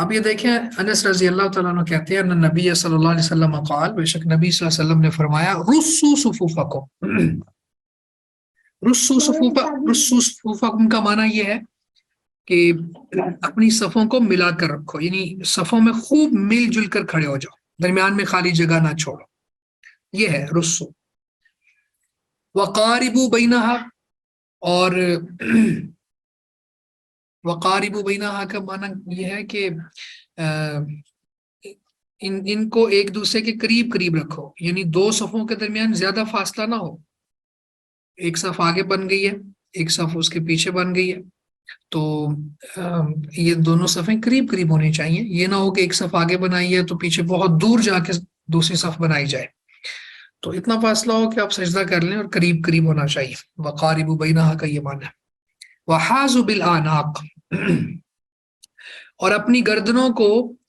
آپ یہ دیکھیں انس رضی اللہ تعالیٰ عنہ کہتے ہیں ان نبی صلی اللہ علیہ وسلم قال، بے شک نبی صلی اللہ علیہ وسلم نے فرمایا رسو صفوفکم، رسو صفوفکم کا معنی یہ ہے کہ اپنی صفوں کو ملا کر رکھو، یعنی صفوں میں خوب مل جل کر کھڑے ہو جاؤ، درمیان میں خالی جگہ نہ چھوڑو، یہ ہے رسو۔ وقاربوا بینہا، اور وقاربوا بینہا کا معنی یہ ہے کہ ان کو ایک دوسرے کے قریب قریب رکھو، یعنی دو صفوں کے درمیان زیادہ فاصلہ نہ ہو، ایک صف آگے بن گئی ہے، ایک صف اس کے پیچھے بن گئی ہے، تو یہ دونوں صفیں قریب قریب ہونی چاہیے، یہ نہ ہو کہ ایک صف آگے بنائی ہے تو پیچھے بہت دور جا کے دوسری صف بنائی جائے، تو اتنا فاصلہ ہو کہ آپ سجدہ کر لیں، اور قریب قریب ہونا چاہیے۔ وقاربوا بینہا کا یہ معنی ہے۔ وحاذوا بالاعناق، اور اپنی گردنوں کو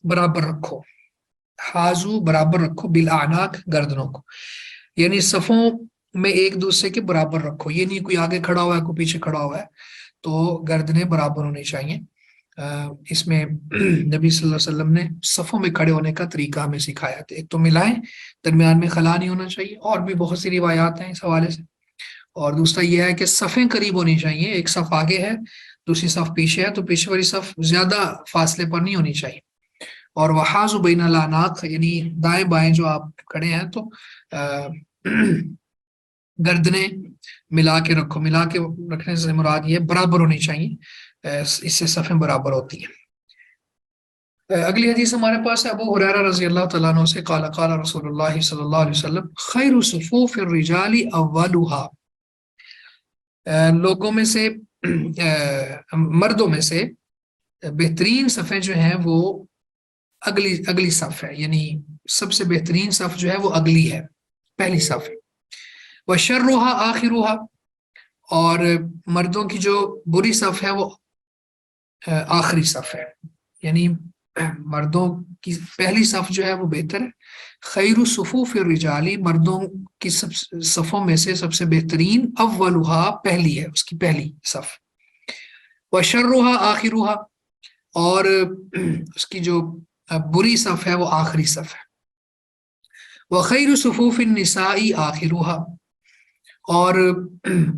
برابر رکھو، حاذو برابر رکھو، بالاعناق گردنوں کو، یعنی صفوں میں ایک دوسرے کے برابر رکھو، یہ نہیں کوئی آگے کھڑا ہوا ہے کوئی پیچھے کھڑا ہوا ہے، تو گردنیں برابر ہونی چاہیے۔ اس میں نبی صلی اللہ علیہ وسلم نے صفوں میں کھڑے ہونے کا طریقہ ہمیں سکھایا تھا، ایک تو ملائیں، درمیان میں خلا نہیں ہونا چاہیے، اور بھی بہت سی روایات ہیں اس حوالے سے، اور دوسرا یہ ہے کہ صفیں قریب ہونی چاہیے، ایک صف آگے ہے دوسری صف پیچھے ہے، تو پیچھے والی صف زیادہ فاصلے پر نہیں ہونی چاہیے۔ اور وحاذوا بین الاعناق، یعنی دائیں بائیں جو آپ کھڑے ہیں تو گردنیں ملا کے رکھو، ملا کے رکھنے سے مراد یہ برابر ہونی چاہیے، اس سے صفیں برابر ہوتی ہیں۔ اگلی حدیث ہمارے پاس ہے ابو ہریرہ رضی اللہ تعالیٰ عنہ سے، قال قال رسول اللہ صلی اللہ علیہ وسلم خیر صفوف الرجال اولها، لوگوں میں سے مردوں میں سے بہترین صفیں جو ہیں وہ اگلی صف ہے، یعنی سب سے بہترین صف جو ہے وہ اگلی ہے، پہلی صف ہے۔ وشرها آخرها، اور مردوں کی جو بری صف ہے وہ آخری صف ہے، یعنی مردوں کی پہلی صف جو ہے وہ بہتر ہے۔ خیر صفوف الرجال، مردوں کی صفوں میں سے سب سے بہترین اولها، پہلی ہے، اس کی پہلی صف۔ وشرها آخرها، اور اس کی جو بری صف ہے وہ آخری صف ہے۔ وخیر صفوف النساء آخرها، اور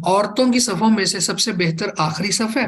عورتوں کی صفوں میں سے سب سے بہتر آخری صف ہے۔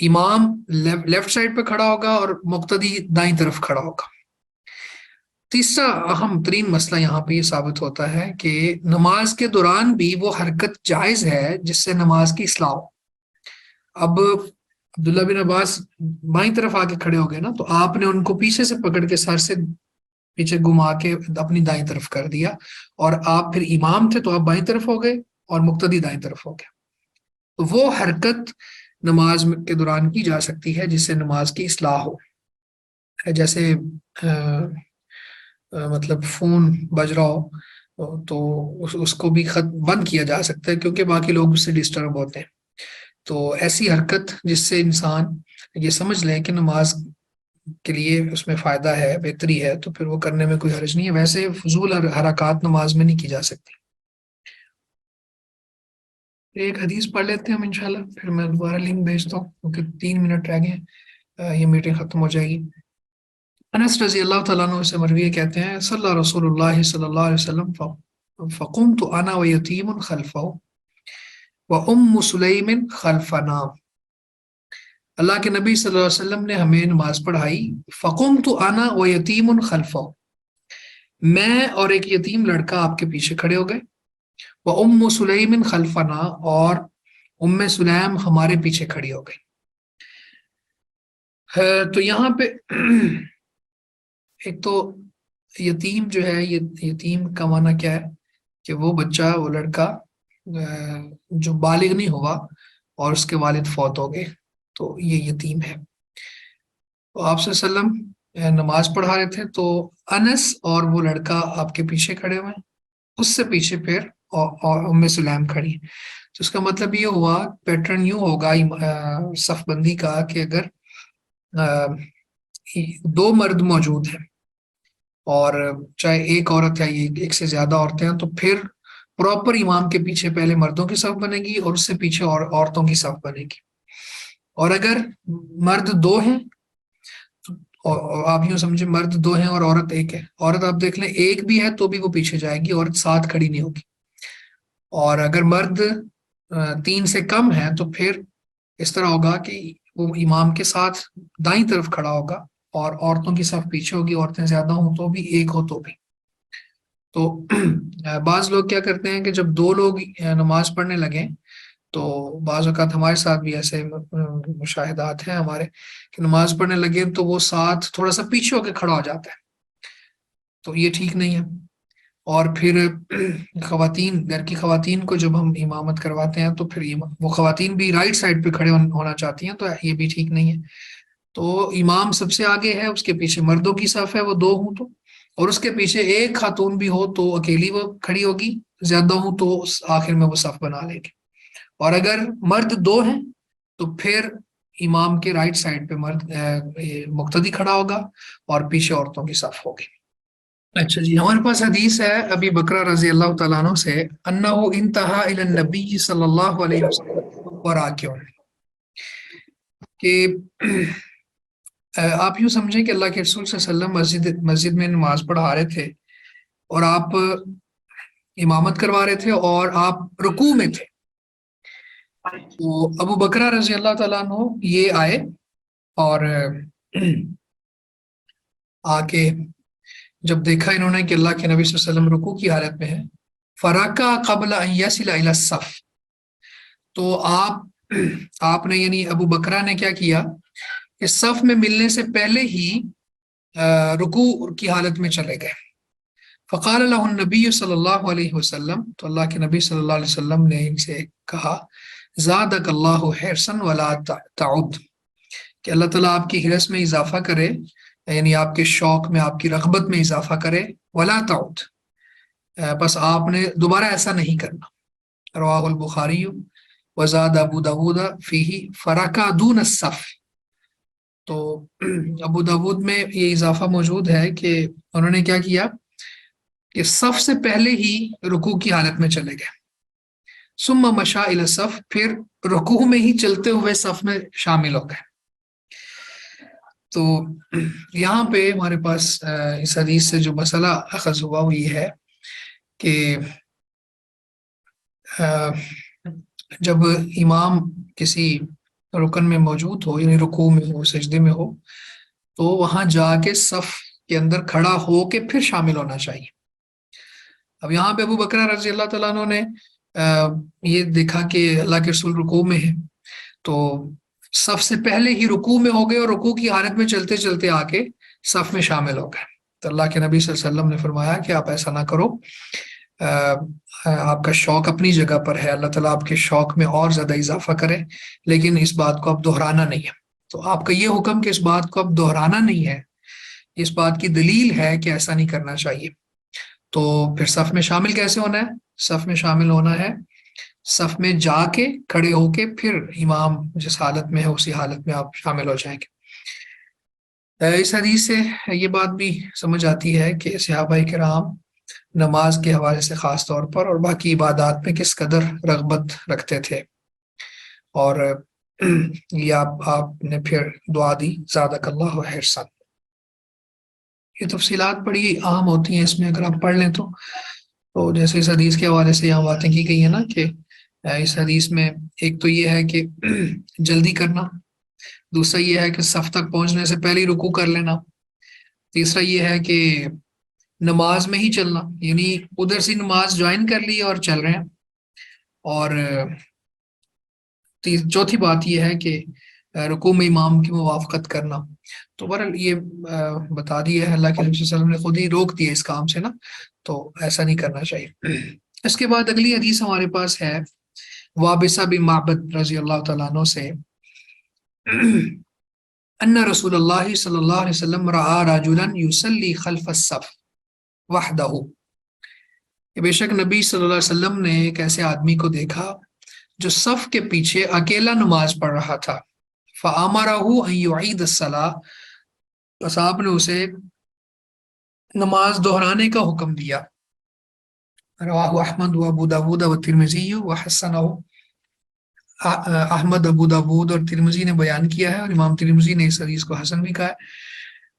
امام لیفٹ سائڈ پہ کھڑا ہوگا اور مقتدی دائیں طرف کھڑا ہوگا۔ تیسرا اہم ترین مسئلہ یہاں پہ یہ ثابت ہوتا ہے کہ نماز کے دوران بھی وہ حرکت جائز ہے جس سے نماز کی اصلاح ہو۔ اب عبداللہ بن عباس بائیں طرف آ کے کھڑے ہو گئے نا، تو آپ نے ان کو پیچھے سے پکڑ کے سر سے پیچھے گھما کے اپنی دائیں طرف کر دیا، اور آپ پھر امام تھے تو آپ بائیں طرف ہو گئے اور مقتدی دائیں طرف ہو گیا۔ تو وہ حرکت نماز کے دوران کی جا سکتی ہے جس سے نماز کی اصلاح ہو، جیسے مطلب فون بج رہا ہو تو اس کو بھی خط بند کیا جا سکتا ہے کیونکہ باقی لوگ اس سے ڈسٹرب ہوتے ہیں۔ تو ایسی حرکت جس سے انسان یہ سمجھ لے کہ نماز کے لیے اس میں فائدہ ہے، بہتری ہے، تو پھر وہ کرنے میں کوئی حرج نہیں ہے۔ ویسے فضول حرکات نماز میں نہیں کی جا سکتی۔ ایک حدیث پڑھ لیتے ہیں ہم انشاءاللہ، پھر میں دوبارہ لنک بھیجتا ہوں کیونکہ 3 منٹ رہ گئے، یہ میٹنگ ختم ہو جائے گی۔ انس رضی اللہ تعالیٰ عنہ سے مروی کہتے ہیں صلی رسول اللہ صلی اللہ علیہ وسلم فقمت انا ویتیم خلفہ وام سلیم خلفنا۔ اللہ کے نبی صلی اللہ علیہ وسلم نے ہمیں نماز پڑھائی، فقمت انا ویتیم خلفہ، میں اور ایک یتیم لڑکا آپ کے پیچھے کھڑے ہو گئے، وام سلیم خلفنا، اور ام سلیم ہمارے پیچھے کھڑی ہو گئی۔ تو یہاں پہ ایک تو یتیم جو ہے، یتیم کا معنی کیا ہے کہ وہ بچہ، وہ لڑکا جو بالغ نہیں ہوا اور اس کے والد فوت ہو گئے، تو یہ یتیم ہے۔ تو آپ صلی اللہ علیہ وسلم نماز پڑھا رہے تھے تو انس اور وہ لڑکا آپ کے پیچھے کھڑے ہوئے ہیں، اس سے پیچھے پھر اور ام سلیم کھڑی ہے۔ تو اس کا مطلب یہ ہوا، پیٹرن یوں ہوگا صف بندی کا کہ اگر 2 مرد موجود ہیں اور چاہے ایک عورت ہے، ایک سے زیادہ عورتیں ہیں، تو پھر پراپر امام کے پیچھے پہلے مردوں کی صف بنے گی اور اس سے پیچھے عورتوں کی صف بنے گی۔ اور اگر مرد 2 ہیں، اور آپ یوں سمجھے مرد 2 ہیں اور عورت 1 ہے، عورت آپ دیکھ لیں 1 بھی ہے تو بھی وہ پیچھے جائے گی، عورت ساتھ کھڑی نہیں ہوگی۔ اور اگر مرد 3 سے کم ہے تو پھر اس طرح ہوگا کہ وہ امام کے ساتھ دائیں طرف کھڑا ہوگا اور عورتوں کی صف پیچھے ہوگی، عورتیں زیادہ ہوں تو بھی، 1 ہو تو بھی۔ تو بعض لوگ کیا کرتے ہیں کہ جب 2 لوگ نماز پڑھنے لگیں تو بعض اوقات ہمارے ساتھ بھی ایسے مشاہدات ہیں ہمارے کہ نماز پڑھنے لگے تو وہ ساتھ تھوڑا سا پیچھے ہو کے کھڑا ہو جاتا ہے، تو یہ ٹھیک نہیں ہے۔ اور پھر خواتین، گھر کی خواتین کو جب ہم امامت کرواتے ہیں تو پھر وہ خواتین بھی رائٹ سائڈ پہ کھڑے ہونا چاہتی ہیں، تو یہ بھی ٹھیک نہیں ہے۔ تو امام سب سے آگے ہے، اس کے پیچھے مردوں کی صف ہے، وہ 2 ہوں تو، اور اس کے پیچھے ایک خاتون بھی ہو تو اکیلی وہ کھڑی ہوگی، زیادہ ہوں تو آخر میں وہ صف بنا لے گی۔ اور اگر مرد 2 ہیں تو پھر امام کے رائٹ سائڈ پہ مقتدی کھڑا ہوگا اور پیچھے عورتوں کی صف ہوگی۔ اچھا جی، ہمارے پاس حدیث ہے ابی بکرہ رضی اللہ تعالیٰ عنہ سے، انہ انتہا الی النبی صلی اللہ علیہ وسلم وراکعون، کہ آپ یوں سمجھیں کہ اللہ کے رسول صلی اللہ علیہ وسلم مسجد میں نماز پڑھا رہے تھے اور آپ امامت کروا رہے تھے اور آپ رکوع میں تھے۔ تو ابو بکرہ رضی اللہ تعالیٰ عنہ یہ آئے اور آ کے جب دیکھا انہوں نے کہ اللہ کے نبی صلی اللہ علیہ وسلم رکوع کی حالت میں ہے، فرکع قبل ان یصل الی الصف، تو آپ نے یعنی ابو بکرہ نے کیا کیا کہ صف میں ملنے سے پہلے ہی رکوع کی حالت میں چلے گئے۔ فقال له النبی صلی اللہ علیہ وسلم، تو اللہ کے نبی صلی اللہ علیہ وسلم نے ان سے کہا زادک اللہ حرصا ولا تعد، کہ اللہ تعالیٰ آپ کی حرص میں اضافہ کرے، یعنی آپ کے شوق میں، آپ کی رغبت میں اضافہ کرے، ولا تعد، بس آپ نے دوبارہ ایسا نہیں کرنا۔ رواہ البخاری وزاد ابو داود فیہ فرکع دون الصف، تو ابو داود میں یہ اضافہ موجود ہے کہ انہوں نے کیا کیا کہ صف سے پہلے ہی رکوع کی حالت میں چلے گئے، ثم مشى الى الصف، پھر رکوع میں ہی چلتے ہوئے صف میں شامل ہو گئے۔ تو یہاں پہ ہمارے پاس اس حدیث سے جو مسئلہ اخذ ہوا وہ یہ ہے کہ جب امام کسی رکن میں موجود ہو، یعنی رکوع میں ہو، سجدے میں ہو، تو وہاں جا کے صف کے اندر کھڑا ہو کے پھر شامل ہونا چاہیے۔ اب یہاں پہ ابو بکر رضی اللہ تعالیٰ عنہ نے یہ دیکھا کہ اللہ کے رسول رکوع میں ہے، تو صف سے پہلے ہی رکوع میں ہو گئے اور رکوع کی حالت میں چلتے چلتے آ کے صف میں شامل ہو گئے۔ تو اللہ کے نبی صلی اللہ علیہ وسلم نے فرمایا کہ آپ ایسا نہ کرو، آپ کا شوق اپنی جگہ پر ہے، اللہ تعالیٰ آپ کے شوق میں اور زیادہ اضافہ کرے، لیکن اس بات کو اب دہرانا نہیں ہے۔ تو آپ کا یہ حکم کہ اس بات کو اب دہرانا نہیں ہے، اس بات کی دلیل ہے کہ ایسا نہیں کرنا چاہیے۔ تو پھر صف میں شامل کیسے ہونا ہے؟ صف میں شامل ہونا ہے صف میں جا کے کھڑے ہو کے پھر امام جس حالت میں ہے اسی حالت میں آپ شامل ہو جائیں گے۔ اس حدیث سے یہ بات بھی سمجھ آتی ہے کہ صحابہ کرام نماز کے حوالے سے خاص طور پر اور باقی عبادات میں کس قدر رغبت رکھتے تھے، اور یہ آپ نے پھر دعا دی زادک اللہ حرصا۔ یہ تفصیلات بڑی اہم ہوتی ہیں اس میں، اگر آپ پڑھ لیں تو جیسے اس حدیث کے حوالے سے یہاں باتیں کی گئی ہیں نا کہ اس حدیث میں ایک تو یہ ہے کہ جلدی کرنا، دوسرا یہ ہے کہ صف تک پہنچنے سے پہلے ہی رکوع کر لینا، تیسرا یہ ہے کہ نماز میں ہی چلنا، یعنی ادھر سے نماز جوائن کر لی اور چل رہے ہیں، اور چوتھی بات یہ ہے کہ رکوع میں امام کی موافقت کرنا۔ تو بہرحال یہ بتا دیا ہے، اللہ کے نبی صلی اللہ علیہ وسلم نے خود ہی روک دیا اس کام سے نا، تو ایسا نہیں کرنا چاہیے۔ اس کے بعد اگلی حدیث ہمارے پاس ہے وابصہ بن معبد رضی اللہ تعالیٰ عنہ سے، ان رسول اللہ صلی اللہ علیہ وسلم رأى رجلا يصلي خلف الصف وحدہ، کہ بے شک نبی صلی اللہ علیہ وسلم نے ایک ایسے آدمی کو دیکھا جو صف کے پیچھے اکیلا نماز پڑھ رہا تھا، فَأَمَرَهُ أَن يُعِيدَ الصَّلَاةَ، بس آپ نے اسے نماز دہرانے کا حکم دیا۔ رواہ احمد و ابو داود و ترمذی و حسنہ، احمد، ابو داود اور ترمذی نے بیان کیا ہے، اور امام ترمذی نے اس حدیث کو حسن بھی کہا ہے،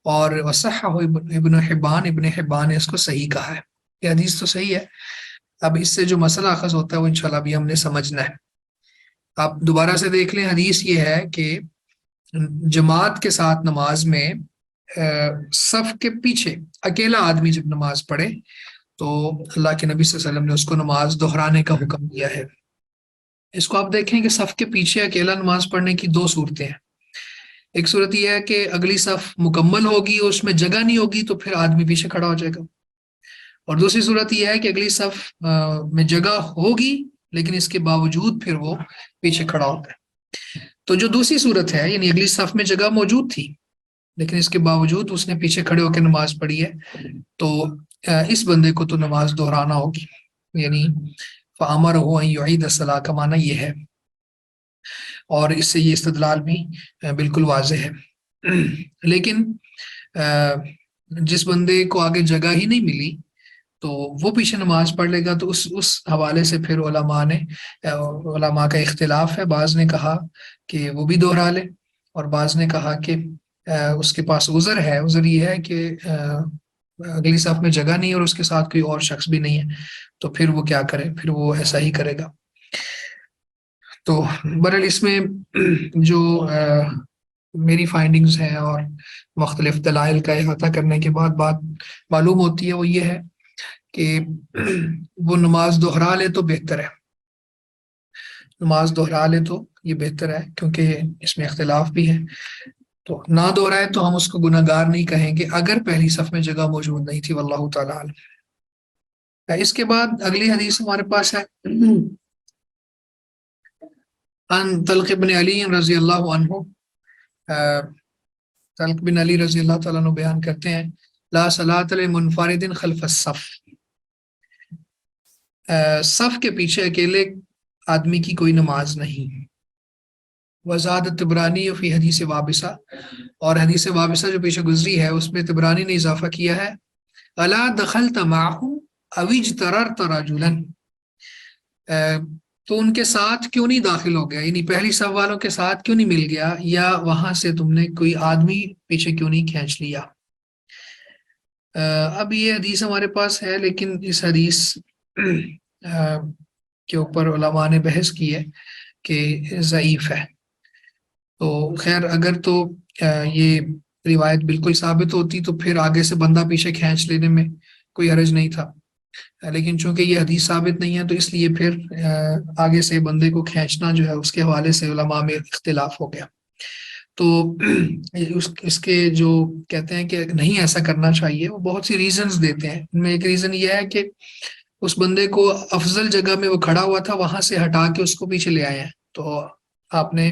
اور وصححہ ابن حبان نے اس کو صحیح کہا ہے۔ یہ حدیث تو صحیح ہے۔ اب اس سے جو مسئلہ اخذ ہوتا ہے وہ انشاءاللہ بھی ہم نے سمجھنا ہے۔ آپ دوبارہ سے دیکھ لیں، حدیث یہ ہے کہ جماعت کے ساتھ نماز میں صف کے پیچھے اکیلا آدمی جب نماز پڑھے تو اللہ کے نبی صلی اللہ علیہ وسلم نے اس کو نماز دہرانے کا حکم دیا ہے۔ اس کو آپ دیکھیں کہ صف کے پیچھے اکیلا نماز پڑھنے کی دو صورتیں ہیں۔ ایک صورت یہ ہے کہ اگلی صف مکمل ہوگی، اس میں جگہ نہیں ہوگی تو پھر آدمی پیچھے کھڑا ہو جائے گا، اور دوسری صورت یہ ہے کہ اگلی صف میں جگہ ہوگی لیکن اس کے باوجود پھر وہ پیچھے کھڑا ہوتا ہے۔ تو جو دوسری صورت ہے، یعنی اگلی صف میں جگہ موجود تھی لیکن اس کے باوجود اس نے پیچھے کھڑے ہو کے نماز پڑھی ہے، تو اس بندے کو تو نماز دہرانا ہوگی، یعنی فَأَمَرَهُ أَن يُعِيدَ الصَّلَاةَ کا معنی یہ ہے، اور اس سے یہ استدلال بھی بالکل واضح ہے۔ لیکن جس بندے کو آگے جگہ ہی نہیں ملی تو وہ پیچھے نماز پڑھ لے گا، تو اس حوالے سے پھر علماء کا اختلاف ہے۔ بعض نے کہا کہ وہ بھی دہرا لے، اور بعض نے کہا کہ اس کے پاس عذر ہے، عذر یہ ہے کہ اگلی صف میں جگہ نہیں اور اس کے ساتھ کوئی اور شخص بھی نہیں ہے، تو پھر وہ کیا کرے، پھر وہ ایسا ہی کرے گا۔ تو بہرحال اس میں جو میری فائنڈنگز ہیں اور مختلف دلائل کا احاطہ کرنے کے بعد بات معلوم ہوتی ہے وہ یہ ہے کہ وہ نماز دہرا لے تو بہتر ہے، نماز دہرا لے تو یہ بہتر ہے، کیونکہ اس میں اختلاف بھی ہے۔ تو نہ دہرائے تو ہم اس کو گناہ گار نہیں کہیں گے اگر پہلی صف میں جگہ موجود نہیں تھی، واللہ تعالی عالم۔ اس کے بعد اگلی حدیث ہمارے پاس ہے ان طلق بن علی رضی اللہ عنہ، طلق بن علی رضی اللہ تعالیٰ عنہ بیان کرتے ہیں لا صلاۃ لمنفرد خلف الصف، صف کے پیچھے اکیلے آدمی کی کوئی نماز نہیں۔ وزاد طبرانی فی حدیث وابصہ، اور حدیث وابصہ جو پیچھے گزری ہے اس میں طبرانی نے اضافہ کیا ہے الا دخلت معهم او اجتررت رجلا، تو ان کے ساتھ کیوں نہیں داخل ہو گیا، یعنی پہلی صف والوں کے ساتھ کیوں نہیں مل گیا، یا وہاں سے تم نے کوئی آدمی پیچھے کیوں نہیں کھینچ لیا۔ اب یہ حدیث ہمارے پاس ہے، لیکن اس حدیث کے اوپر علماء نے بحث کی ہے کہ ضعیف ہے، تو خیر اگر تو یہ روایت بالکل ثابت ہوتی تو پھر آگے سے بندہ پیچھے کھینچ لینے میں کوئی حرج نہیں تھا، لیکن چونکہ یہ حدیث ثابت نہیں ہے تو اس لیے پھر آگے سے بندے کو کھینچنا جو ہے اس کے حوالے سے علماء میں اختلاف ہو گیا۔ تو اس کے جو کہتے ہیں کہ نہیں ایسا کرنا چاہیے، وہ بہت سی ریزنز دیتے ہیں۔ ان میں ایک ریزن یہ ہے کہ اس بندے کو افضل جگہ میں وہ کھڑا ہوا تھا وہاں سے ہٹا کے اس کو پیچھے لے آئے ہیں، تو آپ نے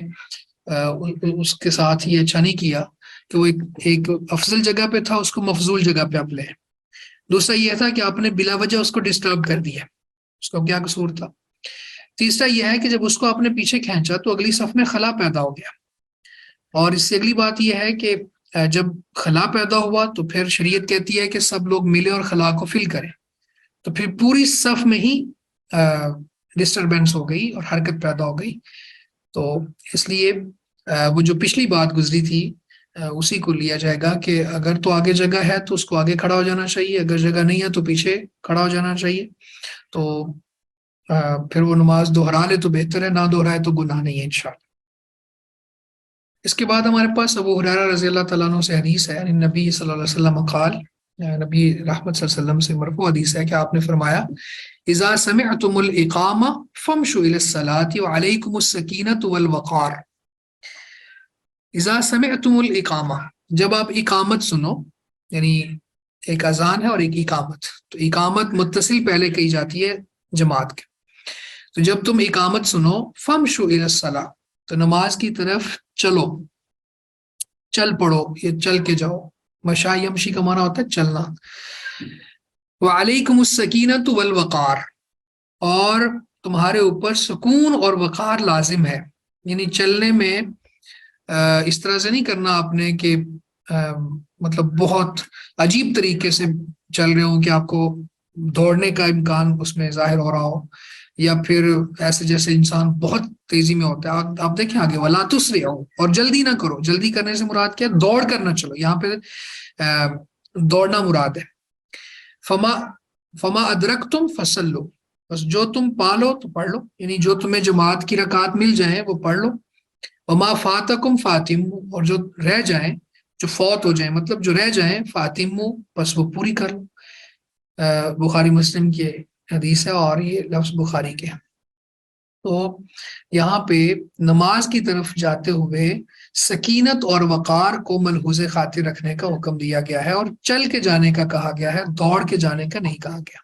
اس کے ساتھ یہ اچھا نہیں کیا کہ وہ ایک افضل جگہ پہ تھا، اس کو مفضول جگہ پہ آپ لے۔ دوسرا یہ تھا کہ آپ نے بلا وجہ اس کو ڈسٹرب کر دیا، اس کا کیا قصور تھا۔ تیسرا یہ ہے کہ جب اس کو آپ نے پیچھے کھینچا تو اگلی صف میں خلا پیدا ہو گیا، اور اس سے اگلی بات یہ ہے کہ جب خلا پیدا ہوا تو پھر شریعت کہتی ہے کہ سب لوگ ملے اور خلا کو فل کریں، تو پھر پوری صف میں ہی ڈسٹربینس ہو گئی اور حرکت پیدا ہو گئی۔ تو اس لیے وہ جو پچھلی بات گزری تھی اسی کو لیا جائے گا کہ اگر تو آگے جگہ ہے تو اس کو آگے کھڑا ہو جانا چاہیے، اگر جگہ نہیں ہے تو پیچھے کھڑا ہو جانا چاہیے۔ تو پھر وہ نماز دہرا لے تو بہتر ہے، نہ دہرائے تو گناہ نہیں ہے انشاءاللہ۔ اس کے بعد ہمارے پاس ابو ہریرہ رضی اللہ تعالیٰ عنہ سے حدیث ہے، نبی صلی اللہ علیہ وسلم قال، نبی رحمت صلی اللہ علیہ وسلم سے مرفوع حدیث ہے کہ آپ نے فرمایا اذا سمعتم الاقامہ فامشوا الی الصلاۃ وعلیکم السکینۃ والوقار۔ اذا سمعتم الاقامہ، جب آپ اقامت سنو، یعنی ایک اذان ہے اور ایک اقامت، تو اقامت متصل پہلے کہی جاتی ہے جماعت کے، تو جب تم اقامت سنو فامشوا الی الصلاۃ، تو نماز کی طرف چلو، چل پڑو، یہ چل کے جاؤ، مشا یمشی کا معنی ہوتا ہے چلنا۔ وعلیکم السکینۃ والوقار، اور تمہارے اوپر سکون اور وقار لازم ہے، یعنی چلنے میں اس طرح سے نہیں کرنا آپ نے کہ مطلب بہت عجیب طریقے سے چل رہے ہوں کہ آپ کو دوڑنے کا امکان اس میں ظاہر ہو رہا ہو، یا پھر ایسے جیسے انسان بہت تیزی میں ہوتا ہے۔ آپ دیکھیں آگے ولا تسرعوا، اور جلدی نہ کرو، جلدی کرنے سے مراد کیا ہے؟ دوڑ کر نہ چلو، یہاں پہ دوڑنا مراد ہے۔ فما ادرکتم فصلوا، بس جو تم پالو تو پڑھ لو، یعنی جو تمہیں جماعت کی رکعات مل جائیں وہ پڑھ لو۔ وما فاتکم فاتموا، اور جو رہ جائیں، جو فوت ہو جائیں مطلب جو رہ جائیں، فاتموا، بس وہ پوری کر لو۔ بخاری مسلم کی حدیث ہے اور یہ لفظ بخاری کے ہیں۔ تو یہاں پہ نماز کی طرف جاتے ہوئے سکینت اور وقار کو ملحوظ خاطر رکھنے کا حکم دیا گیا ہے، اور چل کے جانے کا کہا گیا ہے، دوڑ کے جانے کا نہیں کہا گیا۔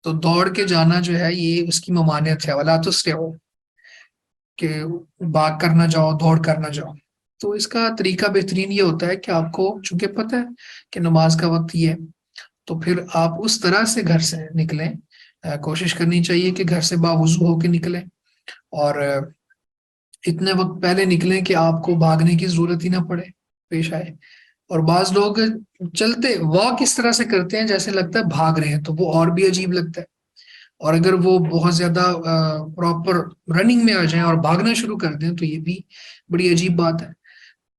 تو دوڑ کے جانا جو ہے یہ اس کی ممانعت ہے، ولا تسرعوا، کہ بھاگ کر نہ جاؤ، دوڑ کر نہ جاؤ۔ تو اس کا طریقہ بہترین یہ ہوتا ہے کہ آپ کو چونکہ پتہ ہے کہ نماز کا وقت یہ ہے، تو پھر آپ اس طرح سے گھر سے نکلیں، کوشش کرنی چاہیے کہ گھر سے باوضو ہو کے نکلیں، اور اتنے وقت پہلے نکلیں کہ آپ کو بھاگنے کی ضرورت ہی نہ پڑے پیش آئے۔ اور بعض لوگ چلتے واک اس طرح سے کرتے ہیں جیسے لگتا ہے بھاگ رہے ہیں، تو وہ اور بھی عجیب لگتا ہے۔ اور اگر وہ بہت زیادہ پراپر رننگ میں آ جائیں اور بھاگنا شروع کر دیں تو یہ بھی بڑی عجیب بات ہے۔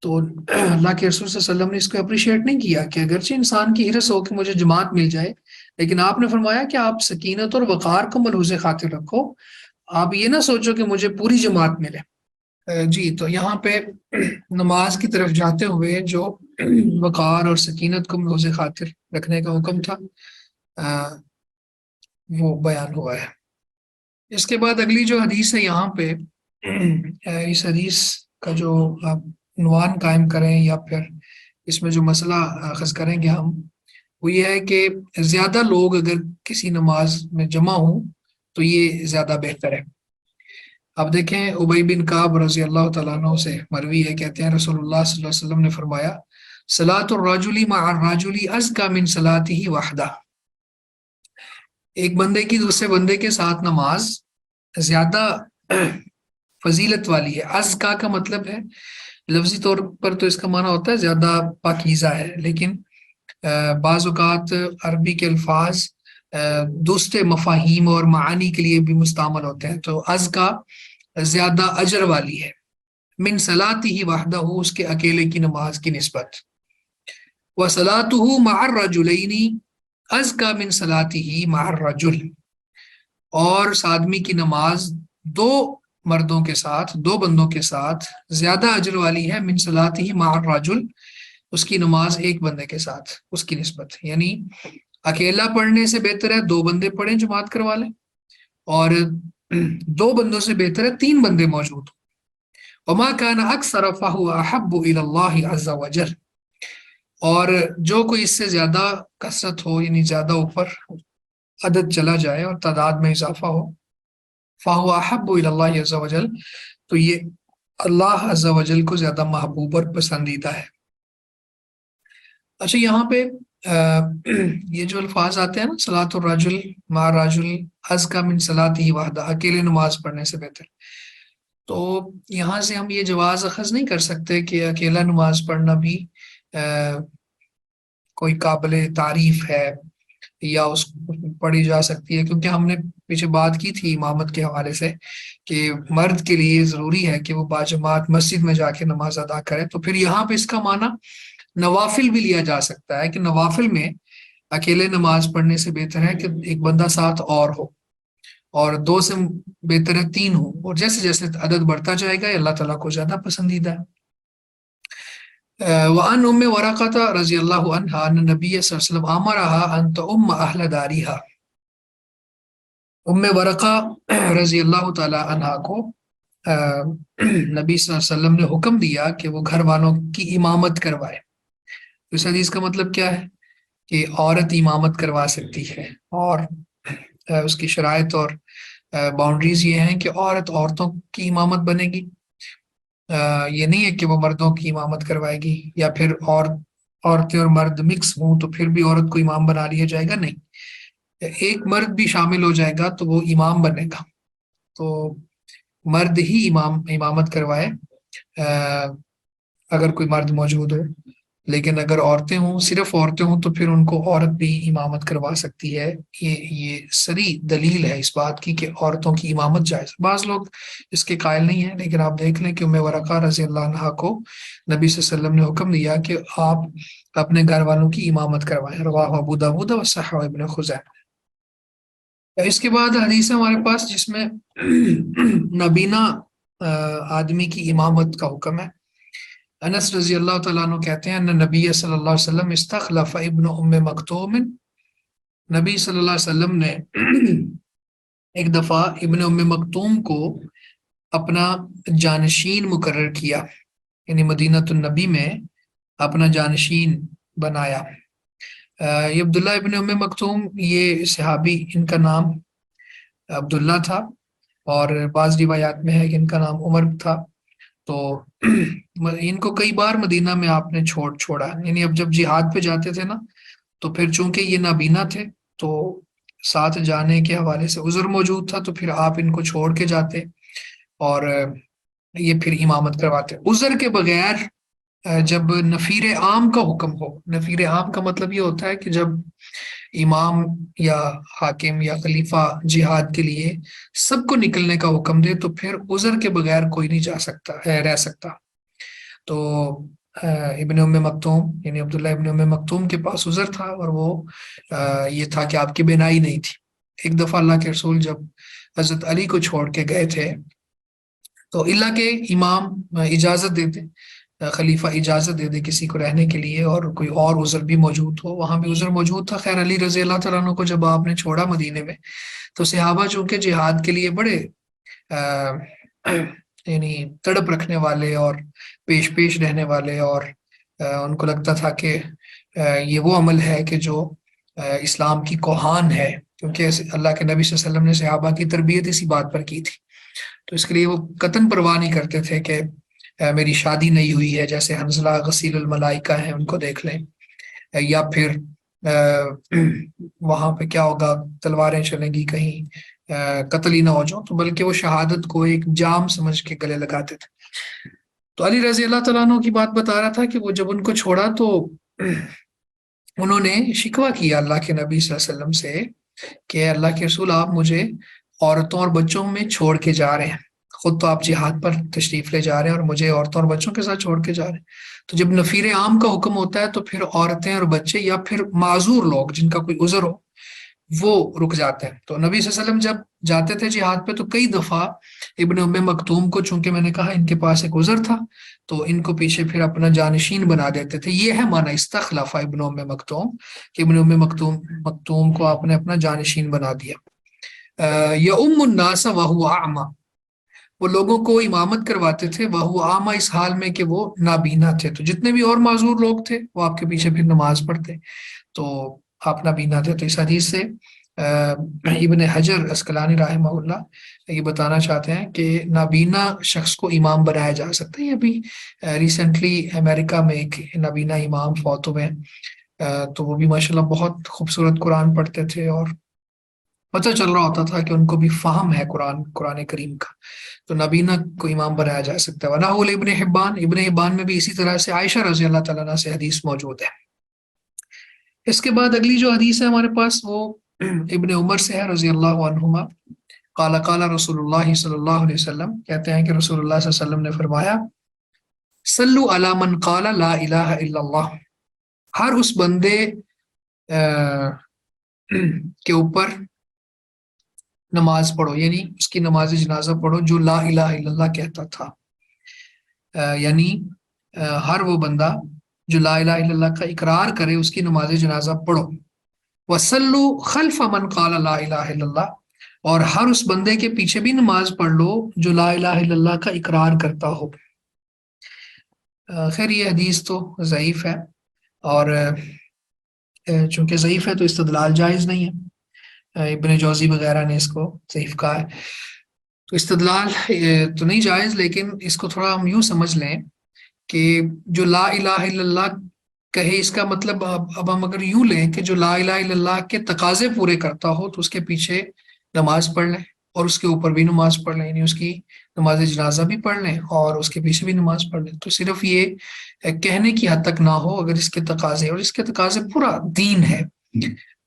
تو اللہ کے رسول صلی اللہ علیہ وسلم نے اس کو اپریشیٹ نہیں کیا کہ اگرچہ انسان کی حرص ہو کہ مجھے جماعت مل جائے، لیکن آپ نے فرمایا کہ آپ سکینت اور وقار کو ملحوظ خاطر رکھو، آپ یہ نہ سوچو کہ مجھے پوری جماعت ملے۔ جی، تو یہاں پہ نماز کی طرف جاتے ہوئے جو وقار اور سکینت کو ملحوظ خاطر رکھنے کا حکم تھا وہ بیان ہوا ہے۔ اس کے بعد اگلی جو حدیث ہے یہاں پہ اس حدیث کا جو آپ عنوان قائم کریں یا پھر اس میں جو مسئلہ اخذ کریں گے ہم، وہ یہ ہے کہ زیادہ لوگ اگر کسی نماز میں جمع ہوں تو یہ زیادہ بہتر ہے۔ اب دیکھیں ابی بن کعب رضی اللہ تعالیٰ عنہ سے مروی ہے، کہتے ہیں رسول اللہ صلی اللہ علیہ وسلم نے فرمایا صلاۃ الرجل مع الرجل ازکی من صلاته وحدہ، ایک بندے کی دوسرے بندے کے ساتھ نماز زیادہ فضیلت والی ہے۔ ازکا کا مطلب ہے لفظی طور پر تو اس کا معنی ہوتا ہے زیادہ پاکیزہ ہے، لیکن بعض اوقات عربی کے الفاظ دوسرے مفاہیم اور معانی کے لیے بھی مستعمل ہوتے ہیں۔ تو ازکا زیادہ اجر والی ہے، من صلاته وحدہ، اس کے اکیلے کی نماز کی نسبت، وصلاته مع الرجلین ازکا من صلاته مع الرجل، اور آدمی کی نماز دو مردوں کے ساتھ، دو بندوں کے ساتھ زیادہ اجر والی ہے من صلاته مع الرجل، اس کی نماز ایک بندے کے ساتھ اس کی نسبت، یعنی اکیلا پڑھنے سے بہتر ہے دو بندے پڑھیں جماعت کروا لیں، اور دو بندوں سے بہتر ہے تین بندے موجود ہوں۔ وما كان اکثر فهو احب الى الله عز وجل، اور جو کوئی اس سے زیادہ کثرت ہو، یعنی زیادہ اوپر عدد چلا جائے اور تعداد میں اضافہ ہو، فهو احب الى الله عز وجل، تو یہ اللہ عز وجل کو زیادہ محبوب اور پسندیدہ ہے۔ اچھا، یہاں پہ یہ جو الفاظ آتے ہیں نا، صلاۃ الرجل مع الرجل ازکا من صلاته وحدہ، اکیلے نماز پڑھنے سے بہتر، تو یہاں سے ہم یہ جواز اخذ نہیں کر سکتے کہ اکیلا نماز پڑھنا بھی کوئی قابل تعریف ہے یا اس کو پڑھی جا سکتی ہے، کیونکہ ہم نے پیچھے بات کی تھی امامت کے حوالے سے کہ مرد کے لیے ضروری ہے کہ وہ باجماعت مسجد میں جا کے نماز ادا کرے، تو پھر یہاں پہ اس کا معنی نوافل بھی لیا جا سکتا ہے کہ نوافل میں اکیلے نماز پڑھنے سے بہتر ہے کہ ایک بندہ ساتھ اور ہو، اور دو سے بہتر ہے تین ہو، اور جیسے جیسے عدد بڑھتا جائے گا یہ اللہ تعالیٰ کو زیادہ پسندیدہ ہے۔ وعن ام ورقۃ رضی اللہ عنہا ان نبی صلی اللہ علیہ وسلم امرها ان تؤم اہل دارها، ام ورقہ رضی اللہ تعالی عنہا کو نبی صلی اللہ علیہ وسلم نے حکم دیا کہ وہ گھر والوں کی امامت کروائے۔ اس حدیث کا مطلب کیا ہے کہ عورت امامت کروا سکتی ہے، اور اس کی شرائط اور باؤنڈریز یہ ہیں کہ عورت عورتوں کی امامت بنے گی، یہ نہیں ہے کہ وہ مردوں کی امامت کروائے گی، یا پھر عورتیں اور مرد مکس ہوں تو پھر بھی عورت کو امام بنا لیا جائے گا، نہیں، ایک مرد بھی شامل ہو جائے گا تو وہ امام بنے گا، تو مرد ہی امامت کروائے اگر کوئی مرد موجود ہو، لیکن اگر عورتیں ہوں، صرف عورتیں ہوں، تو پھر ان کو عورت بھی امامت کروا سکتی ہے۔ یہ صریح دلیل ہے اس بات کی کہ عورتوں کی امامت جائز۔ بعض لوگ اس کے قائل نہیں ہیں، لیکن آپ دیکھ لیں کہ ام ورقہ رضی اللہ عنہا کو نبی صلی اللہ علیہ وسلم نے حکم دیا کہ آپ اپنے گھر والوں کی امامت کروائیں، رواہ ابو داؤد وصححہ ابن خزیمہ۔ اس کے بعد حدیث ہے ہمارے پاس جس میں نابینا آدمی کی امامت کا حکم ہے۔ انس رضی اللہ تعالیٰ عنہ کہتے ہیں ان نبی صلی اللہ علیہ وسلم استخلف ابن ام مکتوم، نبی صلی اللہ علیہ وسلم نے ایک دفعہ ابن ام مکتوم کو اپنا جانشین مقرر کیا، یعنی مدینہ النبی میں اپنا جانشین بنایا۔ یہ عبداللہ ابن ام مکتوم، یہ صحابی، ان کا نام عبداللہ تھا، اور بعض روایات میں ہے کہ ان کا نام عمر تھا، تو ان کو کئی بار مدینہ میں آپ نے چھوڑا، یعنی اب جب جہاد پہ جاتے تھے نا، تو پھر چونکہ یہ نابینا تھے تو ساتھ جانے کے حوالے سے عذر موجود تھا، تو پھر آپ ان کو چھوڑ کے جاتے اور یہ پھر امامت کرواتے۔ عذر کے بغیر جب نفیر عام کا حکم ہو، نفیر عام کا مطلب یہ ہوتا ہے کہ جب امام یا حاکم یا خلیفہ جہاد کے لیے سب کو نکلنے کا حکم دے، تو پھر عذر کے بغیر کوئی نہیں جا سکتا رہ سکتا۔ تو ابن ام مکتوم یعنی عبداللہ ابن ام مکتوم کے پاس عذر تھا، اور وہ یہ تھا کہ آپ کی بینائی نہیں تھی۔ ایک دفعہ اللہ کے رسول جب حضرت علی کو چھوڑ کے گئے تھے، تو اللہ کے امام اجازت دیتے، خلیفہ اجازت دے دے کسی کو رہنے کے لیے، اور کوئی اور عذر بھی موجود ہو، وہاں بھی عذر موجود تھا۔ خیر علی رضی اللہ تعالیٰ عنہ کو جب آپ نے چھوڑا مدینے میں، تو صحابہ چونکہ جہاد کے لیے بڑے یعنی تڑپ رکھنے والے اور پیش رہنے والے، اور ان کو لگتا تھا کہ یہ وہ عمل ہے کہ جو اسلام کی کوہان ہے، کیونکہ اللہ کے نبی صلی اللہ علیہ وسلم نے صحابہ کی تربیت اسی بات پر کی تھی، تو اس کے لیے وہ قطعاً پرواہ نہیں کرتے تھے کہ میری شادی نہیں ہوئی ہے، جیسے حنظلہ غسیل الملائکہ ہیں، ان کو دیکھ لیں، یا پھر وہاں پہ کیا ہوگا، تلواریں چلیں گی، کہیں قتل ہی نہ ہو جاؤ، تو بلکہ وہ شہادت کو ایک جام سمجھ کے گلے لگاتے تھے۔ تو علی رضی اللہ تعالیٰ عنہ کی بات بتا رہا تھا کہ وہ جب ان کو چھوڑا تو انہوں نے شکوہ کیا اللہ کے نبی صلی اللہ علیہ وسلم سے کہ اللہ کے رسول، آپ مجھے عورتوں اور بچوں میں چھوڑ کے جا رہے ہیں، خود تو آپ جہاد پر تشریف لے جا رہے ہیں اور مجھے عورتوں اور بچوں کے ساتھ چھوڑ کے جا رہے ہیں۔ تو جب نفیر عام کا حکم ہوتا ہے تو پھر عورتیں اور بچے یا پھر معذور لوگ جن کا کوئی عذر ہو، وہ رک جاتے ہیں. تو نبی صلی اللہ علیہ وسلم جب جاتے تھے جہاد پہ تو کئی دفعہ ابن ام مکتوم کو، چونکہ میں نے کہا ان کے پاس ایک عذر تھا، تو ان کو پیچھے پھر اپنا جانشین بنا دیتے تھے. یہ ہے معنی استخلف ابن ام مکتوم، کہ ابن ام مکتوم کو آپ نے اپنا جانشین بنا دیا. یؤم الناس وہو اعمی، وہ لوگوں کو امامت کرواتے تھے وہو اعمی، اس حال میں کہ وہ نابینا تھے. تو جتنے بھی اور معذور لوگ تھے وہ آپ کے پیچھے پھر نماز پڑھتے، تو آپ نابینا تھے. تو اس حدیث سے ابن حجر اسقلانی رحمہ اللہ یہ بتانا چاہتے ہیں کہ نابینا شخص کو امام بنایا جا سکتا ہے. یہ ابھی ریسنٹلی امریکہ میں ایک نابینا امام فوت ہوئے ہیں، تو وہ بھی ماشاءاللہ بہت خوبصورت قرآن پڑھتے تھے، اور پتہ چل رہا ہوتا تھا کہ ان کو بھی فہم ہے قرآن کریم کا. تو نابینا کو امام بنایا جا سکتا ہے. ونحو ابن حبان میں بھی اسی طرح سے عائشہ رضی اللہ تعالیٰ عنہ سے حدیث موجود ہے. اس کے بعد اگلی جو حدیث ہے ہمارے پاس وہ ابن عمر سے ہے رضی اللہ عنہما. قال قال رسول اللہ صلی اللہ علیہ وسلم، کہتے ہیں کہ رسول اللہ صلی اللہ علیہ وسلم نے فرمایا صلو علی من قال لا الہ الا اللہ، ہر اس بندے کے اوپر نماز پڑھو، یعنی اس کی نماز جنازہ پڑھو جو لا الہ الا اللہ کہتا تھا. یعنی ہر وہ بندہ جو لا الہ الا اللہ کا اقرار کرے اس کی نماز جنازہ پڑھو. وَصَلُّوا خَلْفَ مَنْ قَالَ لَا إِلَهَ إِلَّا اللَّهُ، اور ہر اس بندے کے پیچھے بھی نماز پڑھ لو جو لا الہ الا اللہ کا اقرار کرتا ہو. خیر یہ حدیث تو ضعیف ہے، اور چونکہ ضعیف ہے تو استدلال جائز نہیں ہے. ابن جوزی وغیرہ نے اس کو ضعیف کہا ہے، تو استدلال تو نہیں جائز. لیکن اس کو تھوڑا ہم یوں سمجھ لیں کہ جو لا الہ الا اللہ کہے، اس کا مطلب اب ہم اگر یوں لیں کہ جو لا الہ الا اللہ کے تقاضے پورے کرتا ہو تو اس کے پیچھے نماز پڑھ لیں، اور اس کے اوپر بھی نماز پڑھ لیں، یعنی اس کی نماز جنازہ بھی پڑھ لیں اور اس کے پیچھے بھی نماز پڑھ لیں. تو صرف یہ کہنے کی حد تک نہ ہو، اگر اس کے تقاضے، اور اس کے تقاضے پورا دین ہے،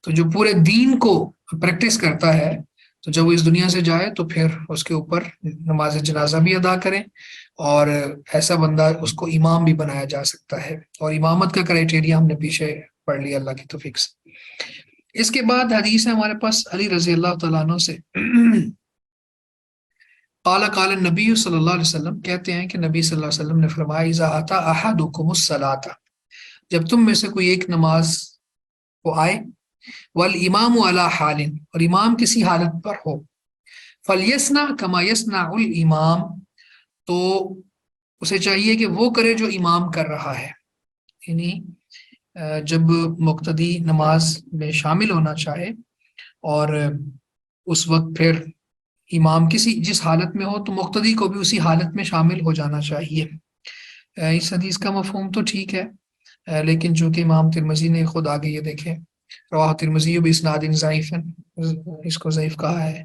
تو جو پورے دین کو پریکٹس کرتا ہے تو جب وہ اس دنیا سے جائے تو پھر اس کے اوپر نماز جنازہ بھی ادا کریں، اور ایسا بندہ اس کو امام بھی بنایا جا سکتا ہے. اور امامت کا کرائٹیریا ہم نے پیچھے پڑھ لیا اللہ کی توفیق سے. اس کے بعد حدیث ہے ہمارے پاس علی رضی اللہ تعالیٰ عنہ سے. قال قال النبی صلی اللہ علیہ وسلم، کہتے ہیں کہ نبی صلی اللہ علیہ وسلم نے فرمایا اذا اتی احدکم الصلاۃ، جب تم میں سے کوئی ایک نماز کو آئے، والامام علی حال، اور امام کسی حالت پر ہو، فلیصنع کما یصنع الامام، تو اسے چاہیے کہ وہ کرے جو امام کر رہا ہے. یعنی جب مقتدی نماز میں شامل ہونا چاہے اور اس وقت پھر امام جس حالت میں ہو تو مقتدی کو بھی اسی حالت میں شامل ہو جانا چاہیے. اس حدیث کا مفہوم تو ٹھیک ہے، لیکن چونکہ امام ترمذی نے خود آگے یہ دیکھیں رواہ ترمذی باسناد ضعیف، اس کو ضعیف کہا ہے،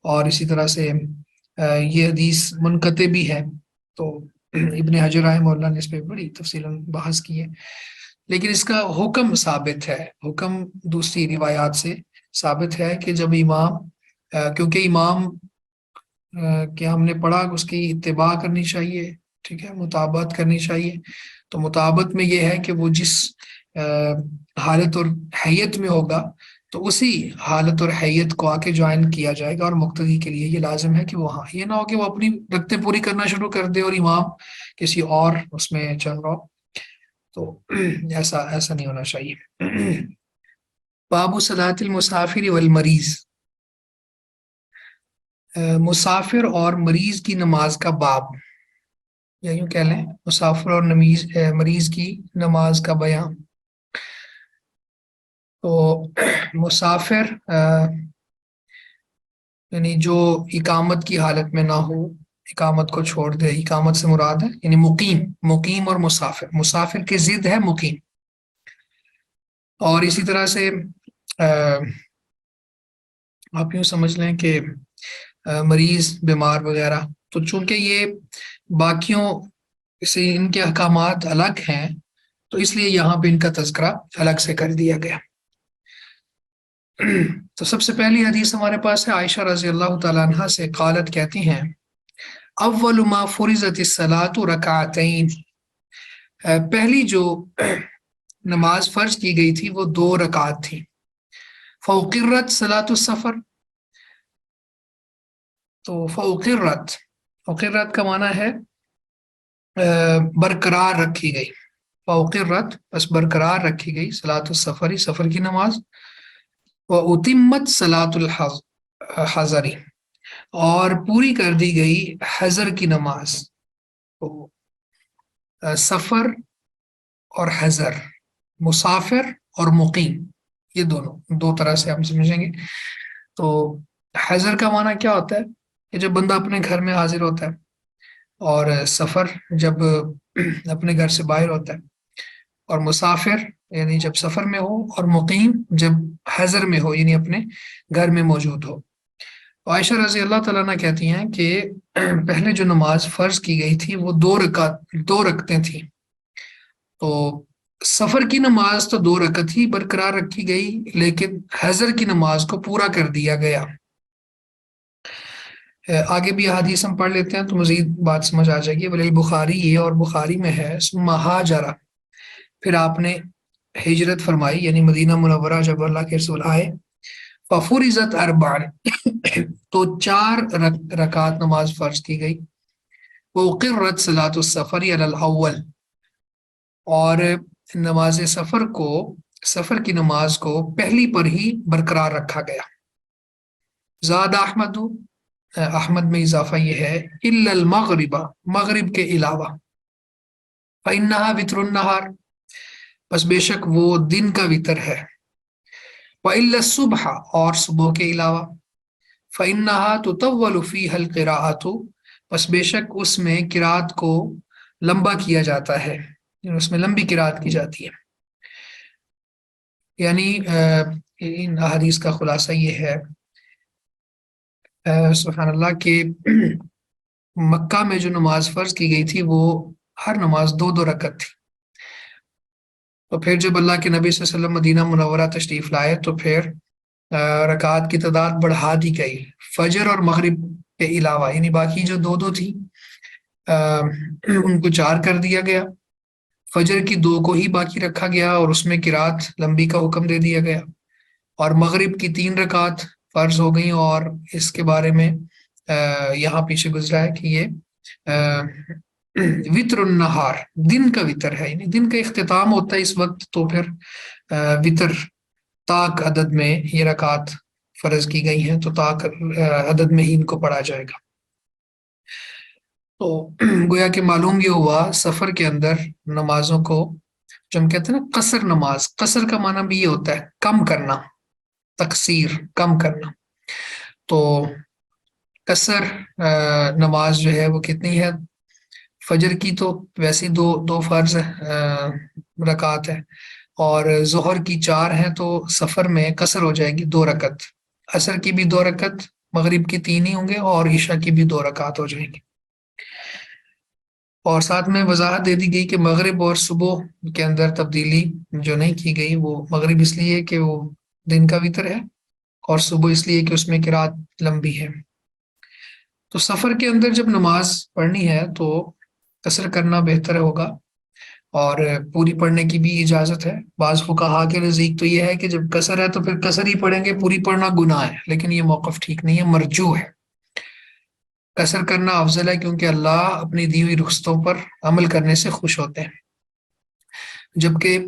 اور اسی طرح سے یہ حدیث منقطع بھی ہے. تو ابن حجر رحمہ اللہ نے اس پہ بڑی تفصیل بحث کی ہے، لیکن اس کا حکم ثابت ہے، حکم دوسری روایات سے ثابت ہے کہ جب امام، کیونکہ امام کہ ہم نے پڑھا اس کی اتباع کرنی چاہیے، ٹھیک ہے، مطابقت کرنی چاہیے. تو مطابقت میں یہ ہے کہ وہ جس حالت اور حیت میں ہوگا تو اسی حالت اور حیت کو آ کے جوائن کیا جائے گا. اور مقتدی کے لیے یہ لازم ہے کہ وہ ہاں، یہ نہ ہو کہ وہ اپنی رکعتیں پوری کرنا شروع کر دے اور امام کسی اور اس میں چل رہا ہو. تو ایسا نہیں ہونا چاہیے. باب صلاۃ المسافر والمریض، مسافر اور مریض کی نماز کا باب، یا یوں کہہ لیں مسافر اور مریض کی نماز کا بیان. تو مسافر یعنی جو اقامت کی حالت میں نہ ہو، اقامت کو چھوڑ دے، اقامت سے مراد ہے یعنی مقیم اور مسافر کی ضد ہے مقیم. اور اسی طرح سے آپ یوں سمجھ لیں کہ مریض، بیمار وغیرہ، تو چونکہ یہ باقیوں سے ان کے احکامات الگ ہیں تو اس لیے یہاں پہ ان کا تذکرہ الگ سے کر دیا گیا. تو سب سے پہلی حدیث ہمارے پاس ہے عائشہ رضی اللہ تعالیٰ عنہ سے، قالت کہتی ہیں اول ما فرضت الصلاۃ رکعتین، پہلی جو نماز فرض کی گئی تھی وہ 2 رکعت تھی. فوقرت صلاۃ السفر، تو فوقرت کا معنی ہے برقرار رکھی گئی، فوقرت بس برقرار رکھی گئی، صلاۃ السفری سفر کی نماز، واتمت صلاۃ الحضری اور پوری کر دی گئی حضر کی نماز۔ تو سفر اور حضر، مسافر اور مقیم، یہ دونوں دو طرح سے ہم سمجھیں گے۔ تو حضر کا معنی کیا ہوتا ہے کہ جب بندہ اپنے گھر میں حاضر ہوتا ہے، اور سفر جب اپنے گھر سے باہر ہوتا ہے، اور مسافر یعنی جب سفر میں ہو، اور مقیم جب حضر میں ہو یعنی اپنے گھر میں موجود ہو۔ عائشہ رضی اللہ تعالیٰ عنہ کہتی ہیں کہ پہلے جو نماز فرض کی گئی تھی وہ دو رکعتیں تھیں، تو سفر کی نماز تو 2 رکعت ہی برقرار رکھی گئی، لیکن حضر کی نماز کو پورا کر دیا گیا۔ آگے بھی حدیث ہم پڑھ لیتے ہیں تو مزید بات سمجھ آ جائے گی۔ ولی بخاری، یہ اور بخاری میں ہے، ثم ہاجر، پھر آپ نے ہجرت فرمائی یعنی مدینہ منورہ جب اللہ کے رسول آئے، ففرضت 4 تو 4 رکعات نماز فرض کی گئی، وقرت صلاۃ السفر علی الاول، اور نماز سفر کی نماز کو پہلی پر ہی برقرار رکھا گیا۔ زاد احمد، احمد میں اضافہ یہ ہے، الا المغرب، مغرب کے علاوہ، فانها وتر النہار، بس بے شک وہ دن کا وتر ہے، والا الصبح، اور صبح کے علاوہ، فانها تطول فيها القراءة، بس بے شک اس میں قرات کو لمبا کیا جاتا ہے، اس میں لمبی قرات کی جاتی ہے۔ یعنی ان احادیث کا خلاصہ یہ ہے سبحان اللہ کہ مکہ میں جو نماز فرض کی گئی تھی وہ ہر نماز 2 رکعت تھی، تو پھر جب اللہ کے نبی صلی اللہ علیہ وسلم مدینہ منورہ تشریف لائے تو پھر رکعات کی تعداد بڑھا دی گئی، فجر اور مغرب کے علاوہ، یعنی باقی جو 2 تھی ان کو 4 کر دیا گیا، فجر کی 2 کو ہی باقی رکھا گیا اور اس میں قرات لمبی کا حکم دے دیا گیا، اور مغرب کی 3 رکعات فرض ہو گئیں، اور اس کے بارے میں یہاں پیچھے گزرا ہے کہ یہ وتر النہار، دن کا وتر ہے، یعنی دن کا اختتام ہوتا ہے اس وقت، تو پھر وتر طاق عدد میں یہ رکعات فرض کی گئی ہیں، تو طاق عدد میں ہی ان کو پڑھا جائے گا۔ تو گویا کہ معلوم یہ ہوا سفر کے اندر نمازوں کو جو ہم کہتے ہیں نا قصر نماز، قصر کا معنی بھی یہ ہوتا ہے کم کرنا، تقصیر، کم کرنا۔ تو قصر نماز جو ہے وہ کتنی ہے؟ فجر کی تو ویسے دو فرض رکعات ہے، اور ظہر کی 4 ہیں، تو سفر میں قصر ہو جائے گی 2 رکعت، عصر کی بھی 2 رکعت، مغرب کی 3 ہی ہوں گے، اور عشاء کی بھی 2 رکعت ہو جائیں گی۔ اور ساتھ میں وضاحت دے دی گئی کہ مغرب اور صبح کے اندر تبدیلی جو نہیں کی گئی، وہ مغرب اس لیے کہ وہ دن کا وتر ہے، اور صبح اس لیے کہ اس میں قرات لمبی ہے۔ تو سفر کے اندر جب نماز پڑھنی ہے تو قصر کرنا بہتر ہوگا، اور پوری پڑھنے کی بھی اجازت ہے۔ بعض فقہا کے نزدیک تو یہ ہے کہ جب قصر ہے تو پھر قصر ہی پڑھیں گے، پوری پڑھنا گناہ ہے، لیکن یہ موقف ٹھیک نہیں ہے، مرجوح ہے، قصر کرنا افضل ہے، کیونکہ اللہ اپنی دی ہوئی رخصتوں پر عمل کرنے سے خوش ہوتے ہیں۔ جبکہ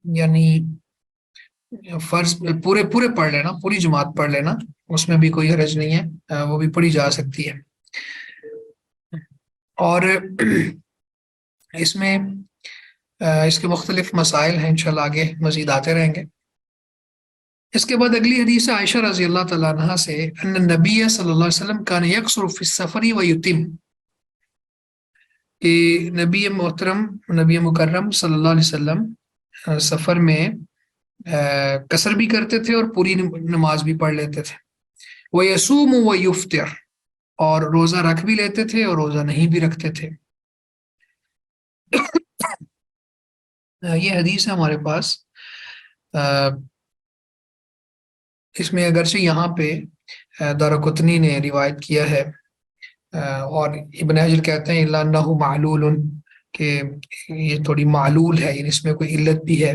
یعنی فرض پورے پڑھ لینا، پوری جماعت پڑھ لینا، اس میں بھی کوئی حرج نہیں ہے، وہ بھی پڑھی جا سکتی ہے۔ اور اس میں اس کے مختلف مسائل ہیں، انشاءاللہ آگے مزید آتے رہیں گے۔ اس کے بعد اگلی حدیث عائشہ رضی اللہ تعالیٰ عنہ سے، ان النبی صلی اللہ علیہ وسلم کان یقصر فی السفر ویتم، کہ نبی محترم، نبی مکرم صلی اللہ علیہ وسلم سفر میں قصر بھی کرتے تھے اور پوری نماز بھی پڑھ لیتے تھے، ویصوم ویفطر، اور روزہ رکھ بھی لیتے تھے اور روزہ نہیں بھی رکھتے تھے۔ یہ حدیث ہے ہمارے پاس، اس میں اگرچہ یہاں پہ دارقطنی نے روایت کیا ہے، اور ابن حجر کہتے ہیں الا انہ معلول، کہ یہ تھوڑی معلول ہے، یعنی اس میں کوئی علت بھی ہے،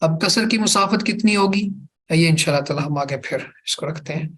اب قصر کی مسافت کتنی ہوگی، یہ انشاءاللہ تعالی ہم آگے پھر اس کو رکھتے ہیں.